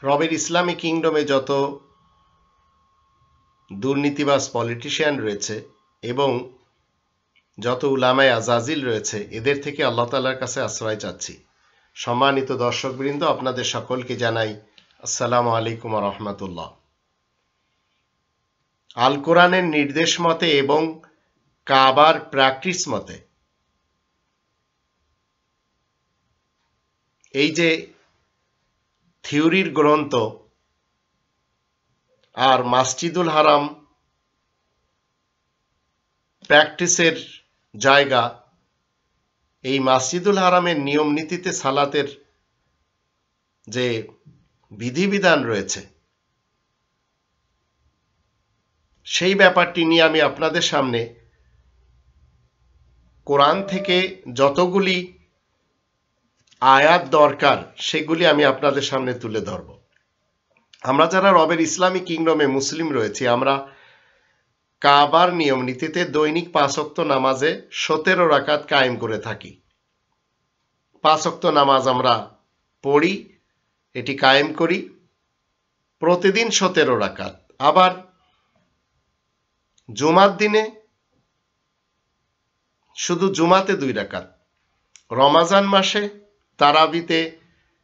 রবের ইসলামী কিংডমে যত দুর্নীতিবাজ পলিটিশিয়ান রয়েছে এবং যত উলামায়ে আজাজিল রয়েছে, এদের থেকে আল্লাহ তাআলার কাছে আশ্রয় চাচ্ছি। সম্মানিত দর্শকবৃন্দ, আপনাদের সকলকে জানাই আসসালামু আলাইকুম ওয়া রাহমাতুল্লাহ। আল কোরআনের নির্দেশ মতে এবং কাবার প্র্যাকটিস মতে এই যে থিওরির গ্রন্থ আর মসজিদুল হারাম প্র্যাকটিসের জায়গা, এই মসজিদুল হারামের নিয়ম নীতিতে সালাতের যে বিধিবিধান রয়েছে, সেই ব্যাপারটি নিয়ে আমি আপনাদের সামনে কোরআন থেকে যতগুলি আয়াত দরকার সেগুলি আমি আপনাদের সামনে তুলে ধরব। আমরা যারা রবের ইসলামী কিংডমে মুসলিম রয়েছি, আমরা কাবার নিয়ম নীতিতে দৈনিক 5 ওয়াক্ত নামাজে 17 রাকাত কায়েম করে থাকি। 5 ওয়াক্ত নামাজ আমরা পড়ি, এটি কায়েম করি প্রতিদিন 17 রাকাত। আবার জুমার দিনে শুধু জুমাতে 2 রাকাত, রমাজান মাসে তারাবিতে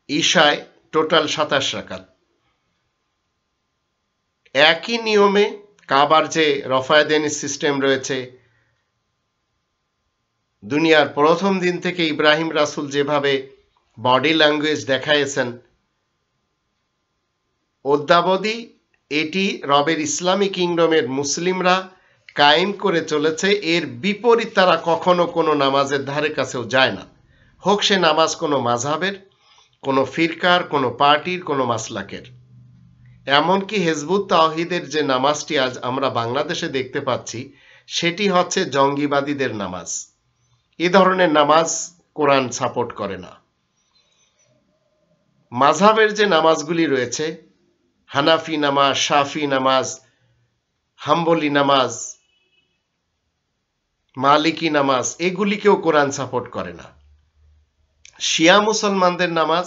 ঈশায় টোটাল 27 রাকাত। একই নিয়মে কাবার যে রফায়েদানি সিস্টেম রয়েছে, দুনিয়ার প্রথম দিন থেকে ইব্রাহিম রাসূল যেভাবে বডি ল্যাঙ্গুয়েজ দেখাইছেন, অদ্যাবধি এটি রবের ইসলামী কিংডমের মুসলিমরা কায়েম করে চলেছে। এর বিপরীত তারা কখনো কোনো নামাজের ধারে কাছেও যায় না, হোক সে নামাজ কোনো মাযহাবের, কোনো ফিরকার, কোনো পার্টির, কোনো মাসলাকের। এমনকি হিজবুত তাওহীদের যে নামাজটি আজ আমরা বাংলাদেশে দেখতে পাচ্ছি, সেটি হচ্ছে জঙ্গিবাদীদের নামাজ। এই ধরনের নামাজ কোরআন সাপোর্ট করে না। মাযহাবের যে নামাজগুলি রয়েছে, হানাফি নামাজ, শাফি নামাজ, হাম্বলি নামাজ, মালিকি নামাজ, এগুলিকেও কোরআন সাপোর্ট করে না। শিয়া মুসলমানদের নামাজ,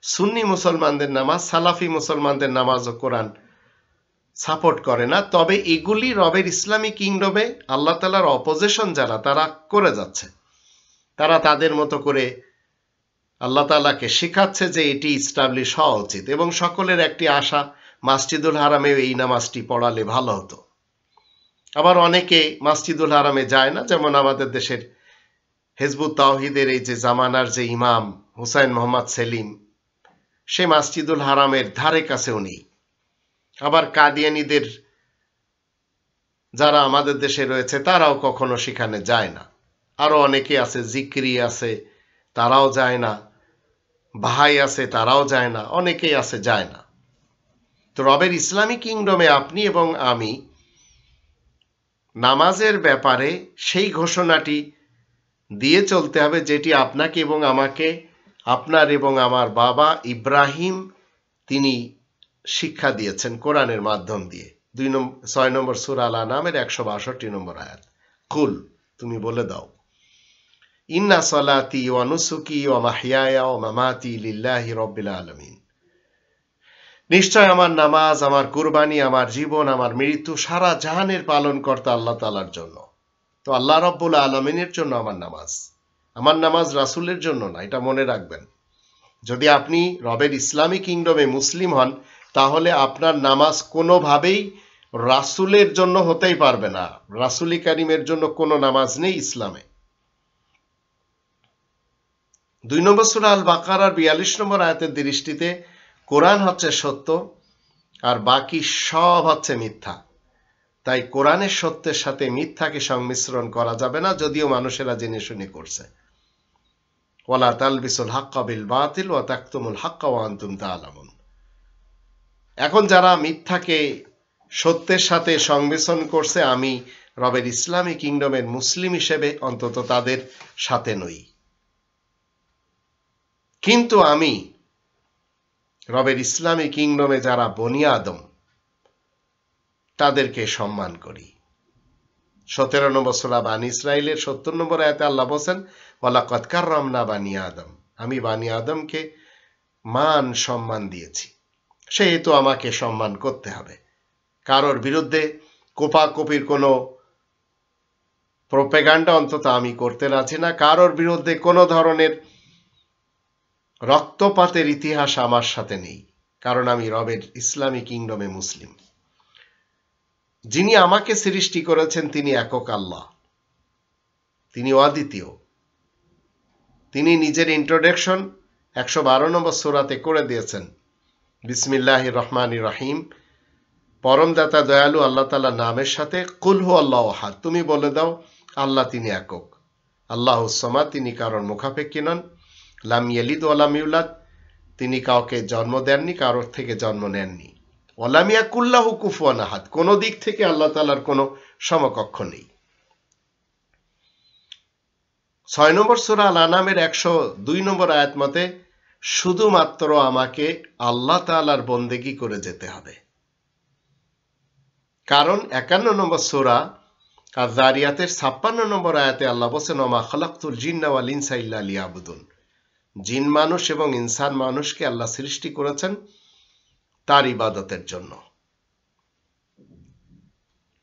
সুন্নি মুসলমানদের নামাজ, সালাফি মুসলমানদের নামাজও কোরআন সাপোর্ট করে না। তবে এগুলি রবের ইসলামী কিংডমে আল্লাহ তাআলার অপোজিশন যারা, তারা করে যাচ্ছে। তারা তাদের মতো করে আল্লাহ তাআলাকে শেখাচ্ছে যে এটি ইস্টাবলিশ হওয়া উচিত, এবং সকলের একটি আশা মসজিদুল হারামেও এই নামাজটি পড়ালে ভালো হতো। আবার অনেকে মসজিদুল হারামে যায় না, যেমন আমাদের দেশের হিজবুত তাওহীদের এই যে জামানার যে ইমাম হুসাইন মোহাম্মদ সেলিম, সে মসজিদুল হারামের ধারে কাছেও নেই। আবার কাদিয়ানীদের যারা আমাদের দেশে রয়েছে, তারাও কখনো সেখানে যায় না। আরো অনেকে আছে, জিকরি আছে, তারাও যায় না। বাহাই আছে, তারাও যায় না। অনেকেই আছে, যায় না। তো রবের ইসলামী কিংডমে আপনি এবং আমি নামাজের ব্যাপারে সেই ঘোষণাটি দিয়ে চলতে হবে যেটি আপনাকে এবং আমাকে, আপনার এবং আমার বাবা ইব্রাহিম, তিনি শিক্ষা দিয়েছেন কোরআনের মাধ্যম দিয়ে। 6 নম্বর সূরা আল আনামের 162 নম্বর আয়াত। কুল, তুমি বলে দাও, ইন্না সলাতি ওয়া নুসুকি ওয়া মাহইয়ায়া ওয়া মামাতি লিল্লাহি রাব্বিল আলামিন। নিশ্চয় আমার নামাজ, আমার কুরবানি, আমার জীবন, আমার মৃত্যু সারা জাহানের পালনকর্তা আল্লাহ তাআলার জন্য। তো আল্লাহ রাব্বুল আলামিনের জন্য আমার নামাজ। আমার নামাজ রাসূলের জন্য না, এটা মনে রাখবেন। যদি আপনি রবের ইসলামী কিংডমে মুসলিম হন, তাহলে আপনার নামাজ কোনোভাবেই রাসূলের জন্য হতেই পারবে না। রাসূলি কারীমের জন্য কোনো নামাজ নেই ইসলামে। 2 নম্বর সূরা আল বাকারার 42 নম্বর আয়াতের দৃষ্টিতে কোরআন হচ্ছে সত্য, আর বাকি সব হচ্ছে মিথ্যা। তাই কোরআনের সত্যের সাথে মিথ্যাকে সংমিশ্রণ করা যাবে না, যদিও মানুষেরা জেনে শুনে করছে। ওয়ালা তালবিসুল হাক্কা বিল বাতিল ওয়া তাকতুমুল হাক্কা ওয়া আনতুম তা'লামুন। এখন যারা মিথ্যাকে সত্যের সাথে সংমিশ্রণ করছে, আমি রবের ইসলামী কিংডমের মুসলিম হিসেবে অন্তত তাদের সাথে নই। কিন্তু আমি রবের ইসলামী কিংডমে যারা বনি আদম, তাদেরকে সম্মান করি। 17 নম্বর সূরা বানী ইসরাইলের 70 নম্বর আয়াতে আল্লাহ বলেন, ওয়ালাকাদ কাররামনা বানি আদম, আমি বানি আদমকে মান সম্মান দিয়েছি। সেহেতু আমাকে সম্মান করতে হবে। কারোর বিরুদ্ধে কোপাকুপির কোনো প্রোপাগান্ডা অন্তত আমি করতে রাজি না। কারোর বিরুদ্ধে কোনো ধরনের রক্তপাতের ইতিহাস আমার সাথে নেই, কারণ আমি রবের ইসলামী কিংডমে মুসলিম। যিনি আমাকে সৃষ্টি করেছেন তিনি একক আল্লাহ, তিনি অদ্বিতীয়। তিনি নিজের ইন্ট্রোডাকশন 112 নম্বর সূরাতে করে দিয়েছেন, বিসমিল্লাহির রহমানির রহিম, পরমদাতা দয়ালু আল্লাহ তাআলার নামের সাথে কুল হু আল্লাহু আহাদ, তুমি বলে দাও আল্লাহ তিনি একক, আল্লাহুস সামাদ, তিনি কারোর মুখাপেক্ষী নন, লাম ইয়ালিদ ওয়া লাম ইউলাদ, তিনি কাউকে জন্ম দেননি, কারোর থেকে জন্ম নেননি, ওয়া লাম ইয়াকুল লাহু কুফুয়ান আহাদ, কোন দিক থেকে আল্লাহ তাআলার কোনো সমকক্ষ নেই। 6 নম্বর সূরা আল আনামের 102 নম্বর আয়াত মতে শুধুমাত্র আমাকে আল্লাহ তাআলার বন্দেগী করে যেতে হবে। কারণ 51 নম্বর সূরা আয-যারিয়াতের 56 নম্বর আয়াতে আল্লাহ বলেন, ওয়া মা খালাকতুল জিন্না ওয়াল ইনসা ইল্লা লিয়াবুদুন, জিন মানুষ এবং ইনসান মানুষকে আল্লাহ সৃষ্টি করেছেন তার ইবাদতের জন্য।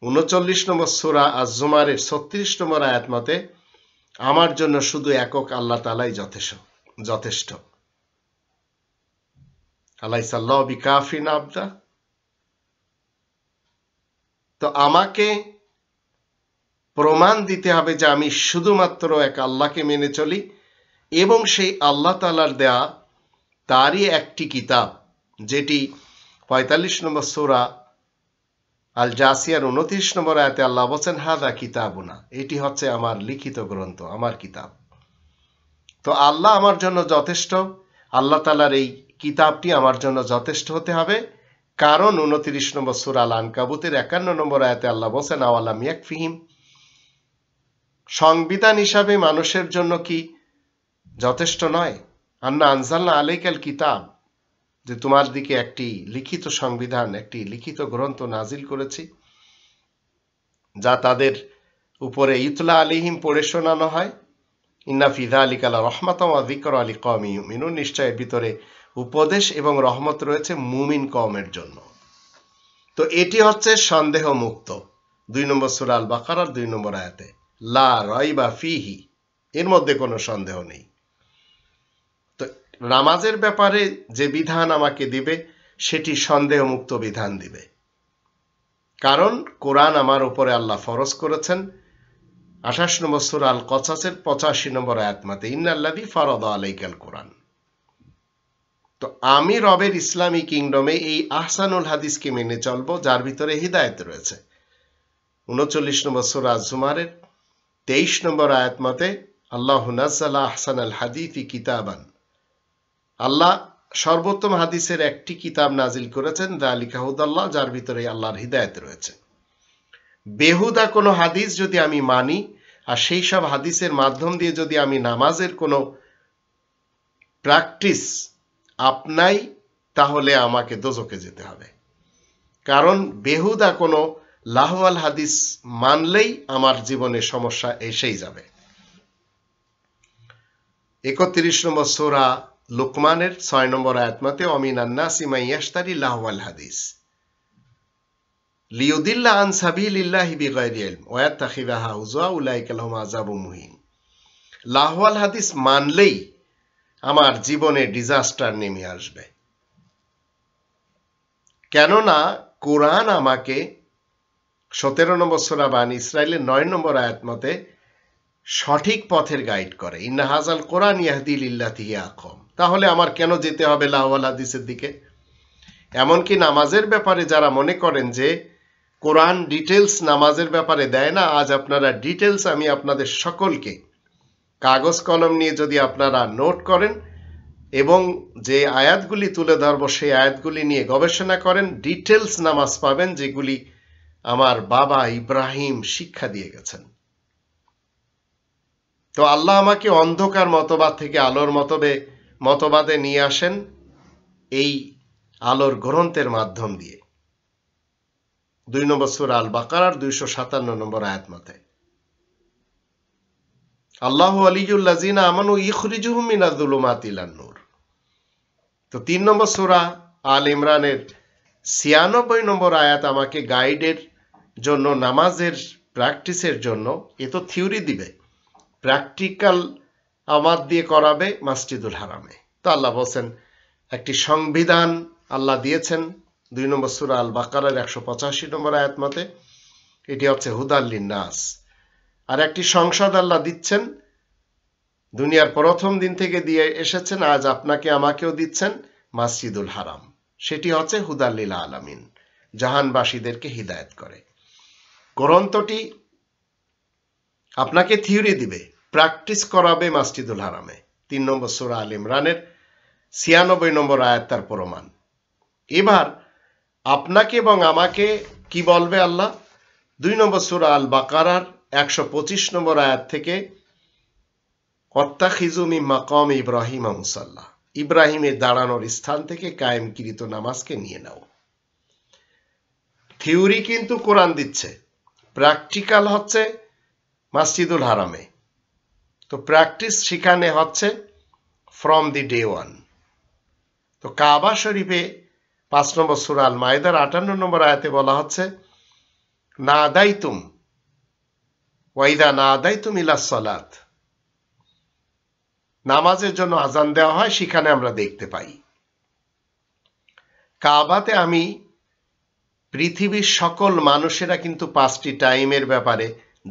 39 নম্বর সূরা আয-জুমারের 36 নম্বর আয়াত মতে আমার জন্য শুধু একক আল্লাহ তাআলাই যথেষ্ট। আলাইসাল্লাহু বিকাফিন আবদা। তো আমাকে প্রমাণ দিতে হবে যে আমি শুধুমাত্র এক আল্লাহকে মেনে চলি এবং সেই আল্লাহ তাআলার দেয়া তারই একটি কিতাব, যেটি 45 নম্বর সূরা আল জাসিয়ার 29 নম্বর আয়াতে আল্লাহ বলেন, হাযা কিতাবুনা, এটি হচ্ছে আমার লিখিত গ্রন্থ, আমার কিতাব। তো আল্লাহ আমার জন্য যথেষ্ট, আল্লাহ তাআলার এই কিতাবটি আমার জন্য যথেষ্ট হতে হবে। কারণ 29 নম্বর সূরা আল আনকাবুতের 51 নম্বর আয়াতে আল্লাহ বলেন, আওয়ালাম ইয়াকফিহিম, সংবিধান হিসাবে মানুষের জন্য কি যথেষ্ট নয়? আন্না আনজালনা আলাইকাল কিতাব, যে তোমার দিকে একটি লিখিত সংবিধান, একটি লিখিত গ্রন্থ নাজিল করেছি, যা তাদের উপরে ইতলা আলাইহিম পড়ে শোনানো হয়। ইন্না ফি যালিকা লারাহমাতাও ওয়া যিকরা লিকাওমিন ইউমিনুন, নিশ্চয় এর ভিতরে উপদেশ এবং রহমত রয়েছে মুমিন কওমের জন্য। তো এটি হচ্ছে সন্দেহ মুক্ত 2 নম্বর সূরা আল বাকারার 2 নম্বর আয়াতে, লা রাইবা ফিহি, এর মধ্যে কোনো সন্দেহ নেই। তো নামাজের ব্যাপারে যে বিধান আমাকে দিবে সেটি সন্দেহ মুক্ত বিধান দিবে, কারণ কোরআন আমার উপরে আল্লাহ ফরজ করেছেন 28 নম্বর সূরা আল কসাসের 85 নম্বর আয়াত মতে, ইন্নাল্লাযী ফারাদা আলাইকাল কোরআন। তো আমি রবের ইসলামী কিংডমে এই আহসানুল হাদিসকে মেনে চলবো, যার ভিতরে হিদায়াত রয়েছে। 39 নম্বর সূরা আয-জুমারের 23 নম্বর আয়াত মতে, আল্লাহু নাযালা আহসানাল হাদিসি কিতাবান, আল্লাহ সর্বোত্তম হাদিসের একটি কিতাব নাজিল করেছেন, যালিকা হুদাল্লাহ, যার ভিতরে আল্লাহর হিদায়াত রয়েছে। বেহুদা কোনো হাদিস যদি আমি মানি আর সেই সব হাদিসের মাধ্যম দিয়ে যদি আমি নামাজের কোনো প্র্যাকটিস আপনাই, তাহলে আমাকে দোজখে যেতে হবে। কারণ বেহুদা কোনো লাহওয়াল হাদিস মানলেই আমার জীবনে সমস্যা এসেই যাবে। 31 নম্বর সূরা লুকমানের 6 নম্বর আয়াত মতে, ওয়ামিনান নাসি মান ইয়াশতারি লাহওয়াল হাদিস লিউদিল্লা আন সাবিলিল্লাহি বিগাইরি ইলম ওয়া ইয়াত্তাখিযাহা হুজুয়া উলাইকা লাহুম আযাবুম মুহিন। লাহওয়াল হাদিস মানলেই আমার জীবনে ডিজাস্টার নেমে আসবে। কেননা কোরআন আমাকে 17 নম্বর সূরা বানী ইসরাইলের 9 নম্বর আয়াত মতে সঠিক পথের গাইড করে, ইন্না হাযাল কোরআন ইয়াহদি লিল্লাতি হিয়া আকওয়াম। তাহলে আমার কেন যেতে হবে লাহওয়াল হাদিসের দিকে? এমনকি নামাজের ব্যাপারে যারা মনে করেন যে কোরআন ডিটেলস নামাজের ব্যাপারে দেয় না, আজ আপনারা ডিটেলস আমি আপনাদের সকলকে কাগজ কলম নিয়ে যদি আপনারা নোট করেন এবং যে আয়াতগুলি তুলে ধরব সেই আয়াতগুলি নিয়ে গবেষণা করেন, ডিটেলস নামাজ পাবেন, যেগুলি আমার বাবা ইব্রাহিম শিক্ষা দিয়ে গেছেন। তো আল্লাহ আমাকে অন্ধকার মতবাদ থেকে আলোর মতবাদে নিয়ে আসেন এই আলোর গ্রন্থের মাধ্যম দিয়ে। 2 নম্বর সূরা আল বাকারার 257 নম্বর আয়াত মতে, আল্লাহু ওয়ালিয়ুল্লাযিনা আমানু ইখরিজুহুম মিনাজ যুলুমাতি ইলান নূর। তো 3 নম্বর সূরা আল ইমরানের ৯৬ নম্বর আয়াত আমাকে গাইডের জন্য, নামাজের প্র্যাকটিসের জন্য। এ তো থিওরি দিবে, প্র্যাকটিক্যাল আমার দিয়ে করাবে মসজিদুল হারামে। তো আল্লাহ বলছেন, একটি সংবিধান আল্লাহ দিয়েছেন ২ নম্বর সূরা আল বাকারার ১৮৫ নম্বর আয়াত মতে। এটি হচ্ছে হুদাল লিন্নাস। আর একটি সংসদ আল্লাহ দিচ্ছেন, দুনিয়ার প্রথম দিন থেকে দিয়ে এসেছেন, আজ আপনাকে আমাকেও দিচ্ছেন, মসজিদুল হারাম। সেটি হচ্ছে হুদাল লিল আলামিন, জাহানবাসীদেরকে হিদায়াত করে। গ্রন্থটি আপনাকে থিওরি দিবে, প্র্যাকটিস করাবে মসজিদুল হারামে। ৩ নম্বর সূরা আল ইমরানের ৯৬ নম্বর আয়াত তার প্রমাণ। এবার আপনাকে এবং আমাকে কি বলবে আল্লাহ? ২ নম্বর সূরা আল বাকারার ১২৫ নম্বর আয়াত থেকে, ওয়াত্তাখিযু মিন মাকাম ইব্রাহিম মুসাল্লা, ইব্রাহিমের দাঁড়ানোর স্থান থেকে কায়েমকৃত নামাজকে নিয়ে নাও। থিওরি কিন্তু কোরআন দিচ্ছে, প্র্যাকটিক্যাল হচ্ছে মসজিদুল হারামে। তো প্র্যাকটিস সেখানে হচ্ছে ফ্রম দি ডে ওয়ান। তো কাবা শরীফে ৫ নম্বর সূরা আল মাইদার ৫৮ নম্বর আয়াতে বলা হচ্ছে, নাদাইতুম ওয়াইদা নাদাইতুম ইলা সলাত, নামাজের জন্য আজান দেওয়া হয়, সেখানে আমরা দেখতে পাই। কাবাতে আমি পৃথিবীর সকল মানুষেরা কিন্তু ৫টি টাইমের ব্যাপারে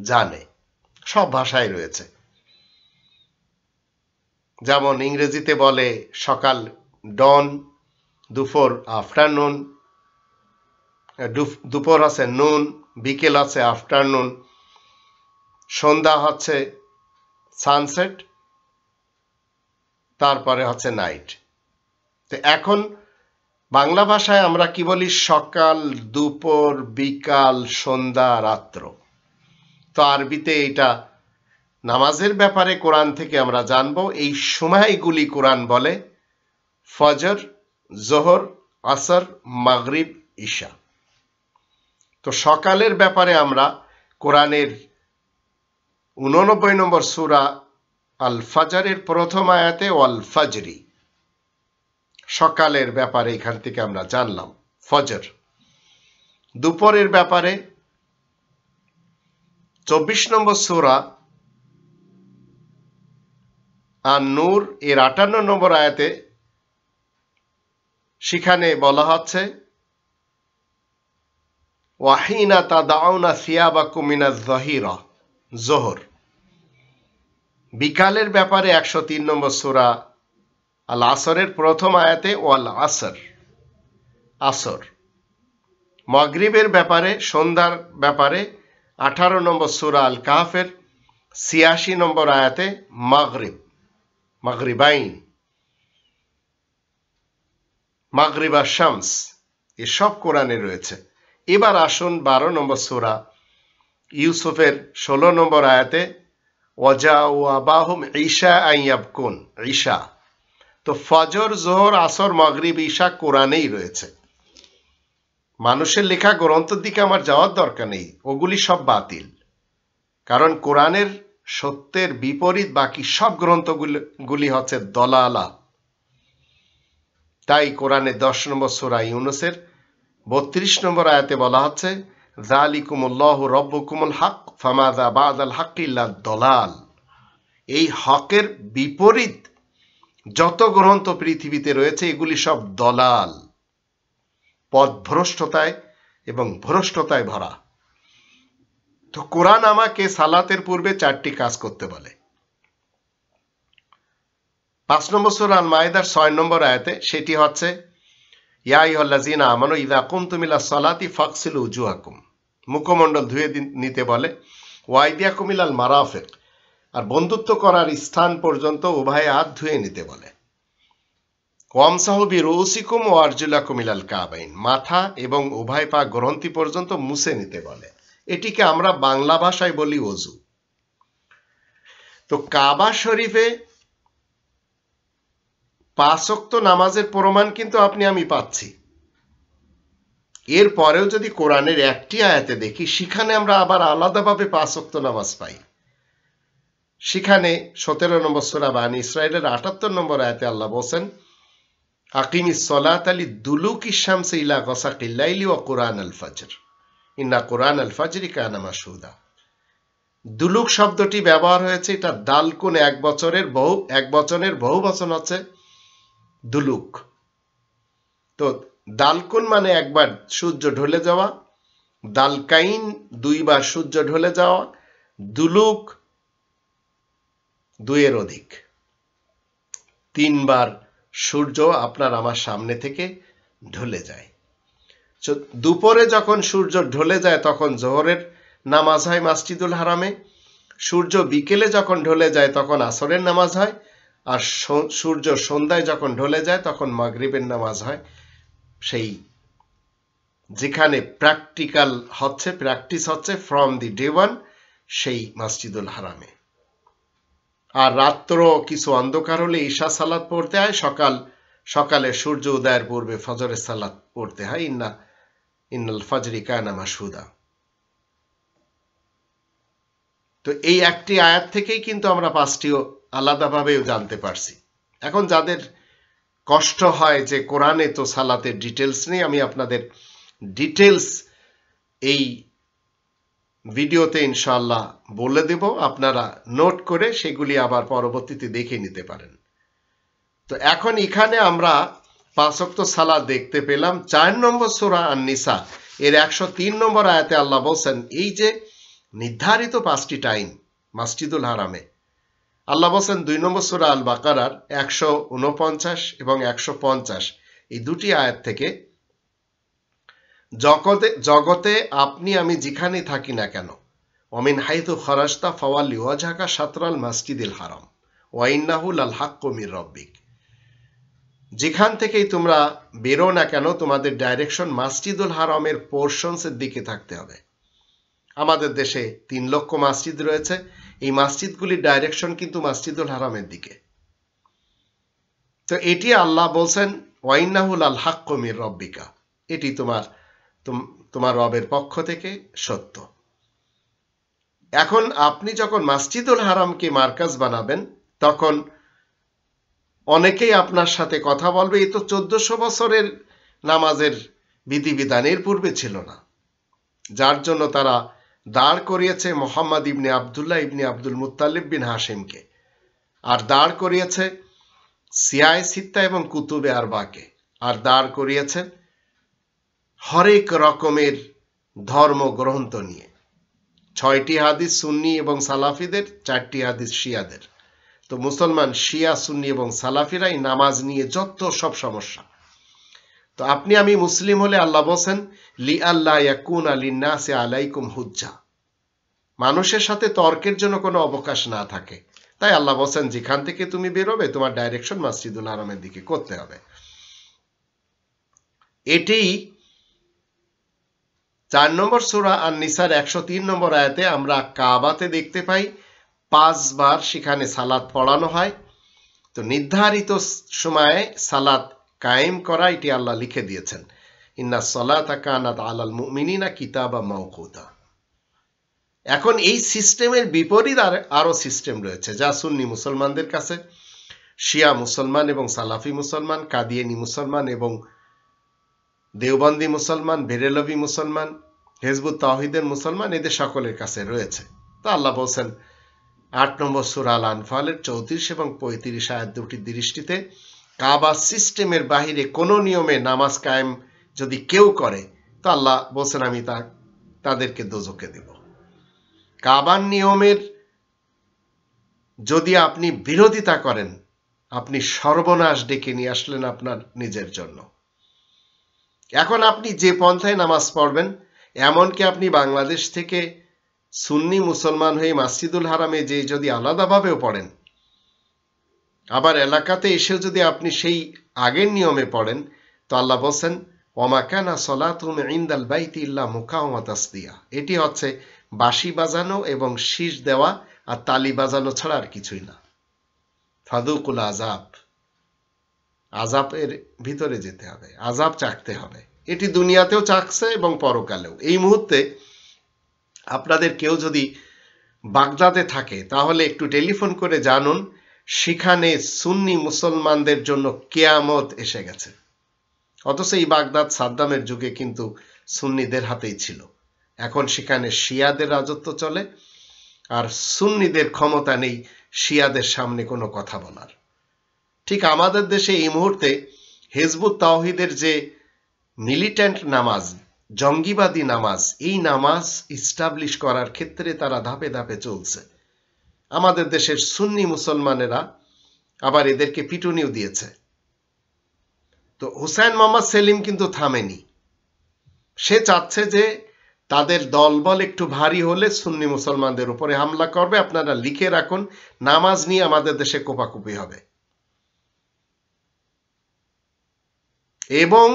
জানে, সব ভাষায় রয়েছে। যেমন ইংরেজিতে বলে সকাল ডন, দুপুর আফটারনুন, দুপুর আছে নুন, বিকেল আছে আফটারনুন, সন্ধ্যা হচ্ছে সানসেট, তারপরে হচ্ছে নাইট। তো এখন বাংলা ভাষায় আমরা কি বলি? সকাল, দুপুর, বিকাল, সন্ধ্যা, রাত্র। তো আরবিতে এটা নামাজের ব্যাপারে কোরআন থেকে আমরা জানবো। এই সময়গুলি কোরআন বলে ফজর, জোহর, আসর, মাগরিব, ইশা। তো সকালের ব্যাপারে আমরা কোরআনের ৮৯ নম্বর সূরা আল ফাজরের প্রথম আয়াতে ওয়াল ফাজরি, সকালের ব্যাপারে এখান থেকে আমরা জানলাম ফজর। দুপুরের ব্যাপারে ২৪ নম্বর সূরা আন-নূর এর ৫৮ নম্বর আয়াতে, সেখানে বলা হচ্ছে, ওয়াহিনা তাদাউনা সিয়াবাকুম মিনাজ যাহিরা, জোহর। বিকালের ব্যাপারে ১০৩ নম্বর সূরা আল আসরের প্রথম আয়াতে ওয়াল আসর, আসর। মাগরিবের ব্যাপারে, সন্ধ্যার ব্যাপারে ১৮ নম্বর সূরা আল কাহফের ৮৬ নম্বর আয়াতে মাগরিব, মাগরিবাইন, মাগরিবা শামস, এসব কোরআনে রয়েছে। এবার আসুন ১২ নম্বর সূরা ইউসুফের ১৬ নম্বর আয়াতে, ওয়াজাউ আবাহুম ঈশা আইয়াবকুন, ঈশা। তো ফজর, জোহর, আসর, মাগরিব, ঈশা কোরআনেই রয়েছে। মানুষের লেখা গ্রন্থের দিকে আমার যাওয়ার দরকার নেই, ওগুলি সব বাতিল। কারণ কোরআনের সত্যের বিপরীত বাকি সব গ্রন্থগুলি হচ্ছে দলালা। তাই কোরআনের ১০ নম্বর সূরা ইউনূসের ৩২ নম্বর আয়াতে বলা হচ্ছে, যালিকুমুল্লাহু রব্বুকুমুল হক ফামাযা বা'দাল হাক্কি ইল্লা দলাল। এই হকের বিপরীত যত গ্রন্থ পৃথিবীতে রয়েছে এগুলি সব দলাল, পথভ্রষ্টতায় এবং ভ্রষ্টতায় ভরা। তো কোরআন আমাকে সালাতের পূর্বে ৪টি কাজ করতে বলে। ৫ নম্বর সূরা আল মাইদার ৬ নম্বর আয়াতে, সেটি হচ্ছে, ইয়া আইয়ুহাল্লাযীনা আমানু ইযা কুমতুম ইলাস সালাতি ফাগসিলু উজুহাকুম, মুখমণ্ডল ধুয়ে নিতে বলে, ওয়া আইদিয়াকুম ইলাল মারাফিক, আর বন্ধুত্ব করার স্থান পর্যন্ত উভয় হাত ধুয়ে নিতে বলে। ওয়ামসাহু বিরুসিকুম ওয়া আরজুলাকুম ইলাল কাবাইন, মাথা এবং উভয় পা গ্রন্থি পর্যন্ত মুছে নিতে বলে। এটিকে আমরা বাংলা ভাষায় বলি ওযু। তো কাবা শরীফে ৫ ওয়াক্ত নামাজের প্রমাণ কিন্তু আপনি আমি পাচ্ছি। এরপরেও যদি কোরআনের একটি আয়াতে দেখি, সেখানে আমরা আবার আলাদাভাবে ৫ ওয়াক্ত নামাজ পাই। সেখানে ১৭ নম্বর সূরা বানী ইসরাঈলের ৭৮ নম্বর আয়াতে আল্লাহ বলেন, আকিমিস সলাতা লিদুলুকিশ শামসি ইলা গাসাকিল লাইলি ওয়া কুরআন আল ফজর ইন্না কুরআন আল ফজরি কানা মাশহুদা। দুলুক শব্দটি ব্যবহার হয়েছে, এটা দালকুন এক বচনের বহু বচন হচ্ছে দুলুক। তো দালকুন মানে একবার সূর্য ঢলে যাওয়া, দালকাইন দুইবার সূর্য ঢলে যাওয়া, দুলুক দুইয়ের অধিক, তিনবার সূর্য আপনার আমার সামনে থেকে ঢলে যায়। দুপুরে যখন সূর্য ঢলে যায় তখন জোহরের নামাজ হয় মসজিদুল হারামে, সূর্য বিকেলে যখন ঢলে যায় তখন আসরের নামাজ হয়, আর সূর্য সন্ধ্যায় যখন ঢলে যায় তখন মাগরিবের নামাজ হয় সেই যেখানে প্র্যাকটিস হচ্ছে ফ্রম দি ডে ওয়ান সেই মসজিদুল হারামে। আর রাত্র কিছু অন্ধকার হলে ঈশা সালাত পড়তে হয়, সকালে সূর্য উদয়ের পূর্বে ফজরের সালাত পড়তে হয়, ইন্নাল ফজরি কানা মাশহুদা। তো এই একটি আয়াত থেকেই কিন্তু আমরা পাঁচটিও আলাদাভাবেও জানতে পারছি। এখন যাদের কষ্ট হয় যে কোরআনে তো সালাতের ডিটেলস নেই, আমি আপনাদের ডিটেলস এই ভিডিওতে ইনশাআল্লাহ বলে দেব, আপনারা নোট করে সেগুলি আবার পরবর্তীতে দেখে নিতে পারেন। তো এখন এখানে আমরা 5 ওয়াক্ত সালাত দেখতে পেলাম। 4 নম্বর সূরা আন-নিসা এর 103 নম্বর আয়াতে আল্লাহ বলছেন, এই যে নির্ধারিত 5টি টাইম মসজিদুল হারামে, আল্লাহ বলছেন 2 নম্বর সূরা আল বাকারার 149 এবং 150 এই দুটি আয়াত থেকে, জগতে আপনি আমি যেখানে থাকি না কেন, ওমিন হাইতু খরাজতা ফাওয়াল্লি ওয়াজহাকা শাতরাল মসজিদিল হারাম ওয়া ইন্নাহু লাল হাক্কু মির রাব্বিক, যেখান থেকেই তোমরা বেরো না কেন তোমাদের ডাইরেকশন মসজিদুল হারামের পোর্শনসের দিকে থাকতে হবে। আমাদের দেশে 3 লক্ষ মসজিদ রয়েছে, এই মসজিদগুলির ডাইরেকশন কিন্তু মসজিদুল হারামের দিকে। তো এটি আল্লাহ বলছেন ওয়া ইন্নাহু লাল হাক্কু মির রাব্বিকা, এটি তোমার রবের পক্ষ থেকে সত্য। এখন আপনি যখন মসজিদুল হারামকে মার্কাজ বানাবেন তখন অনেকেই আপনার সাথে কথা বলবে, এই তো 1400 বছরের নামাজের বিধিবিধান এর পূর্বে ছিল না, যার জন্য তারা দাঁড় করিয়েছে মোহাম্মদ ইবনে আবদুল্লাহ ইবনে আব্দুল মুত্তালিব বিন হাশিমকে, আর দাঁড় করিয়েছে সিয়ায়ে সিত্তা এবং কুতুবে আরবাকে, আর দাঁড় করিয়েছে হরেক রকমের ধর্মগ্রন্থ নিয়ে। 6টি হাদিস সুন্নি এবং সালাফিদের, 4টি হাদিস শিয়াদের। তো মুসলমান শিয়া সুন্নি এবং সালাফিরাই নামাজ নিয়ে যত সব সমস্যা। তো আপনি আমি মুসলিম হলে আল্লাহ বলেন লি আল্লাহ ইয়াকুনা লিন্নাসি আলাইকুম হুজ্জা, মানুষের সাথে তর্কের জন্য কোনো অবকাশ না থাকে। তাই আল্লাহ বলেন যেখান থেকে তুমি বেরোবে তোমার ডাইরেকশন মসজিদুল হারামের দিকে করতে হবে। এটি 4 নম্বর সূরা আন-নিসার 103 নম্বর আয়াতে আমরা কাবাতে দেখতে পাই 5 বার সেখানে সালাত পড়ানো হয়। তো নির্ধারিত সময়ে সালাত কায়েম করা এটি আল্লাহ লিখে দিয়েছেন, ইন্না সলাতা কানাত আলাল মুমিনিনা কিতাবা মাওকুতা। এখন এই সিস্টেমের বিপরীত আরো সিস্টেম রয়েছে যা সুন্নি মুসলমানদের কাছে, শিয়া মুসলমান এবং সালাফি মুসলমান, কাদিয়ানি মুসলমান এবং দেওবন্দি মুসলমান, বেরেলভি মুসলমান, হিজবুত তাওহীদের মুসলমান, এদের সকলের কাছে রয়েছে। তো আল্লাহ বলছেন 8 নম্বর সূরা আল আনফালের 34 এবং 35 আয়াত দুটির দৃষ্টিতে, কাবা সিস্টেমের বাহিরে কোনো নিয়মে নামাজ কায়েম যদি কেউ করে তো আল্লাহ বলছেন আমি তাদেরকে দোজখে দেব। কাবার নিয়মের যদি আপনি বিরোধিতা করেন, আপনি সর্বনাশ ডেকে নিয়ে আসলেন আপনার নিজের জন্য। এখন আপনি যে পন্থায় নামাজ পড়বেন, এমনকি আপনি বাংলাদেশ থেকে সুন্নি মুসলমান হয়ে মসজিদুল হারামে যে যদি আলাদাভাবেও পড়েন, আবার এলাকাতে এসেও যদি আপনি সেই আগের নিয়মে পড়েন, তো আল্লাহ বলছেন ওমা কানা সলাতুহুম ইনদাল বাইতি ইল্লা মুকাউ ওয়া তাসদিয়া, এটি হচ্ছে বাঁশি বাজানো এবং শীষ দেওয়া আর তালি বাজানো ছাড়া আর কিছুই না। ফাদুকুল আযাব, আযাবের ভিতরে যেতে হবে, আযাব চাকতে হবে। এটি দুনিয়াতেও চাকছে এবং পরকালেও। এই মুহূর্তে আপনাদের কেউ যদি বাগদাদে থাকে তাহলে একটু টেলিফোন করে জানুন সেখানে সুন্নি মুসলমানদের জন্য কিয়ামত এসে গেছে। অথচ এই বাগদাদ সাদ্দামের যুগে কিন্তু সুন্নিদের হাতেই ছিল। এখন সেখানে শিয়াদের রাজত্ব চলে, আর সুন্নিদের ক্ষমতা নেই শিয়াদের সামনে কোনো কথা বলার। ঠিক আমাদের দেশে এই মুহূর্তে হিজবুত তাওহীদের যে মিলিট্যান্ট নামাজ, জঙ্গিবাদী নামাজ, এই নামাজ ইস্টাবলিশ করার ক্ষেত্রে তারা ধাপে ধাপে চলছে। আমাদের দেশের সুন্নি মুসলমানেরা আবার এদেরকে পিটুনিও দিয়েছে। তো হুসাইন মোহাম্মদ সেলিম কিন্তু থামেনি। সে চাচ্ছে যে তাদের দলবল একটু ভারী হলে সুন্নি মুসলমানদের উপরে হামলা করবে। আপনারা লিখে রাখুন, নামাজ নিয়ে আমাদের দেশে কোপাকুপি হবে। এবং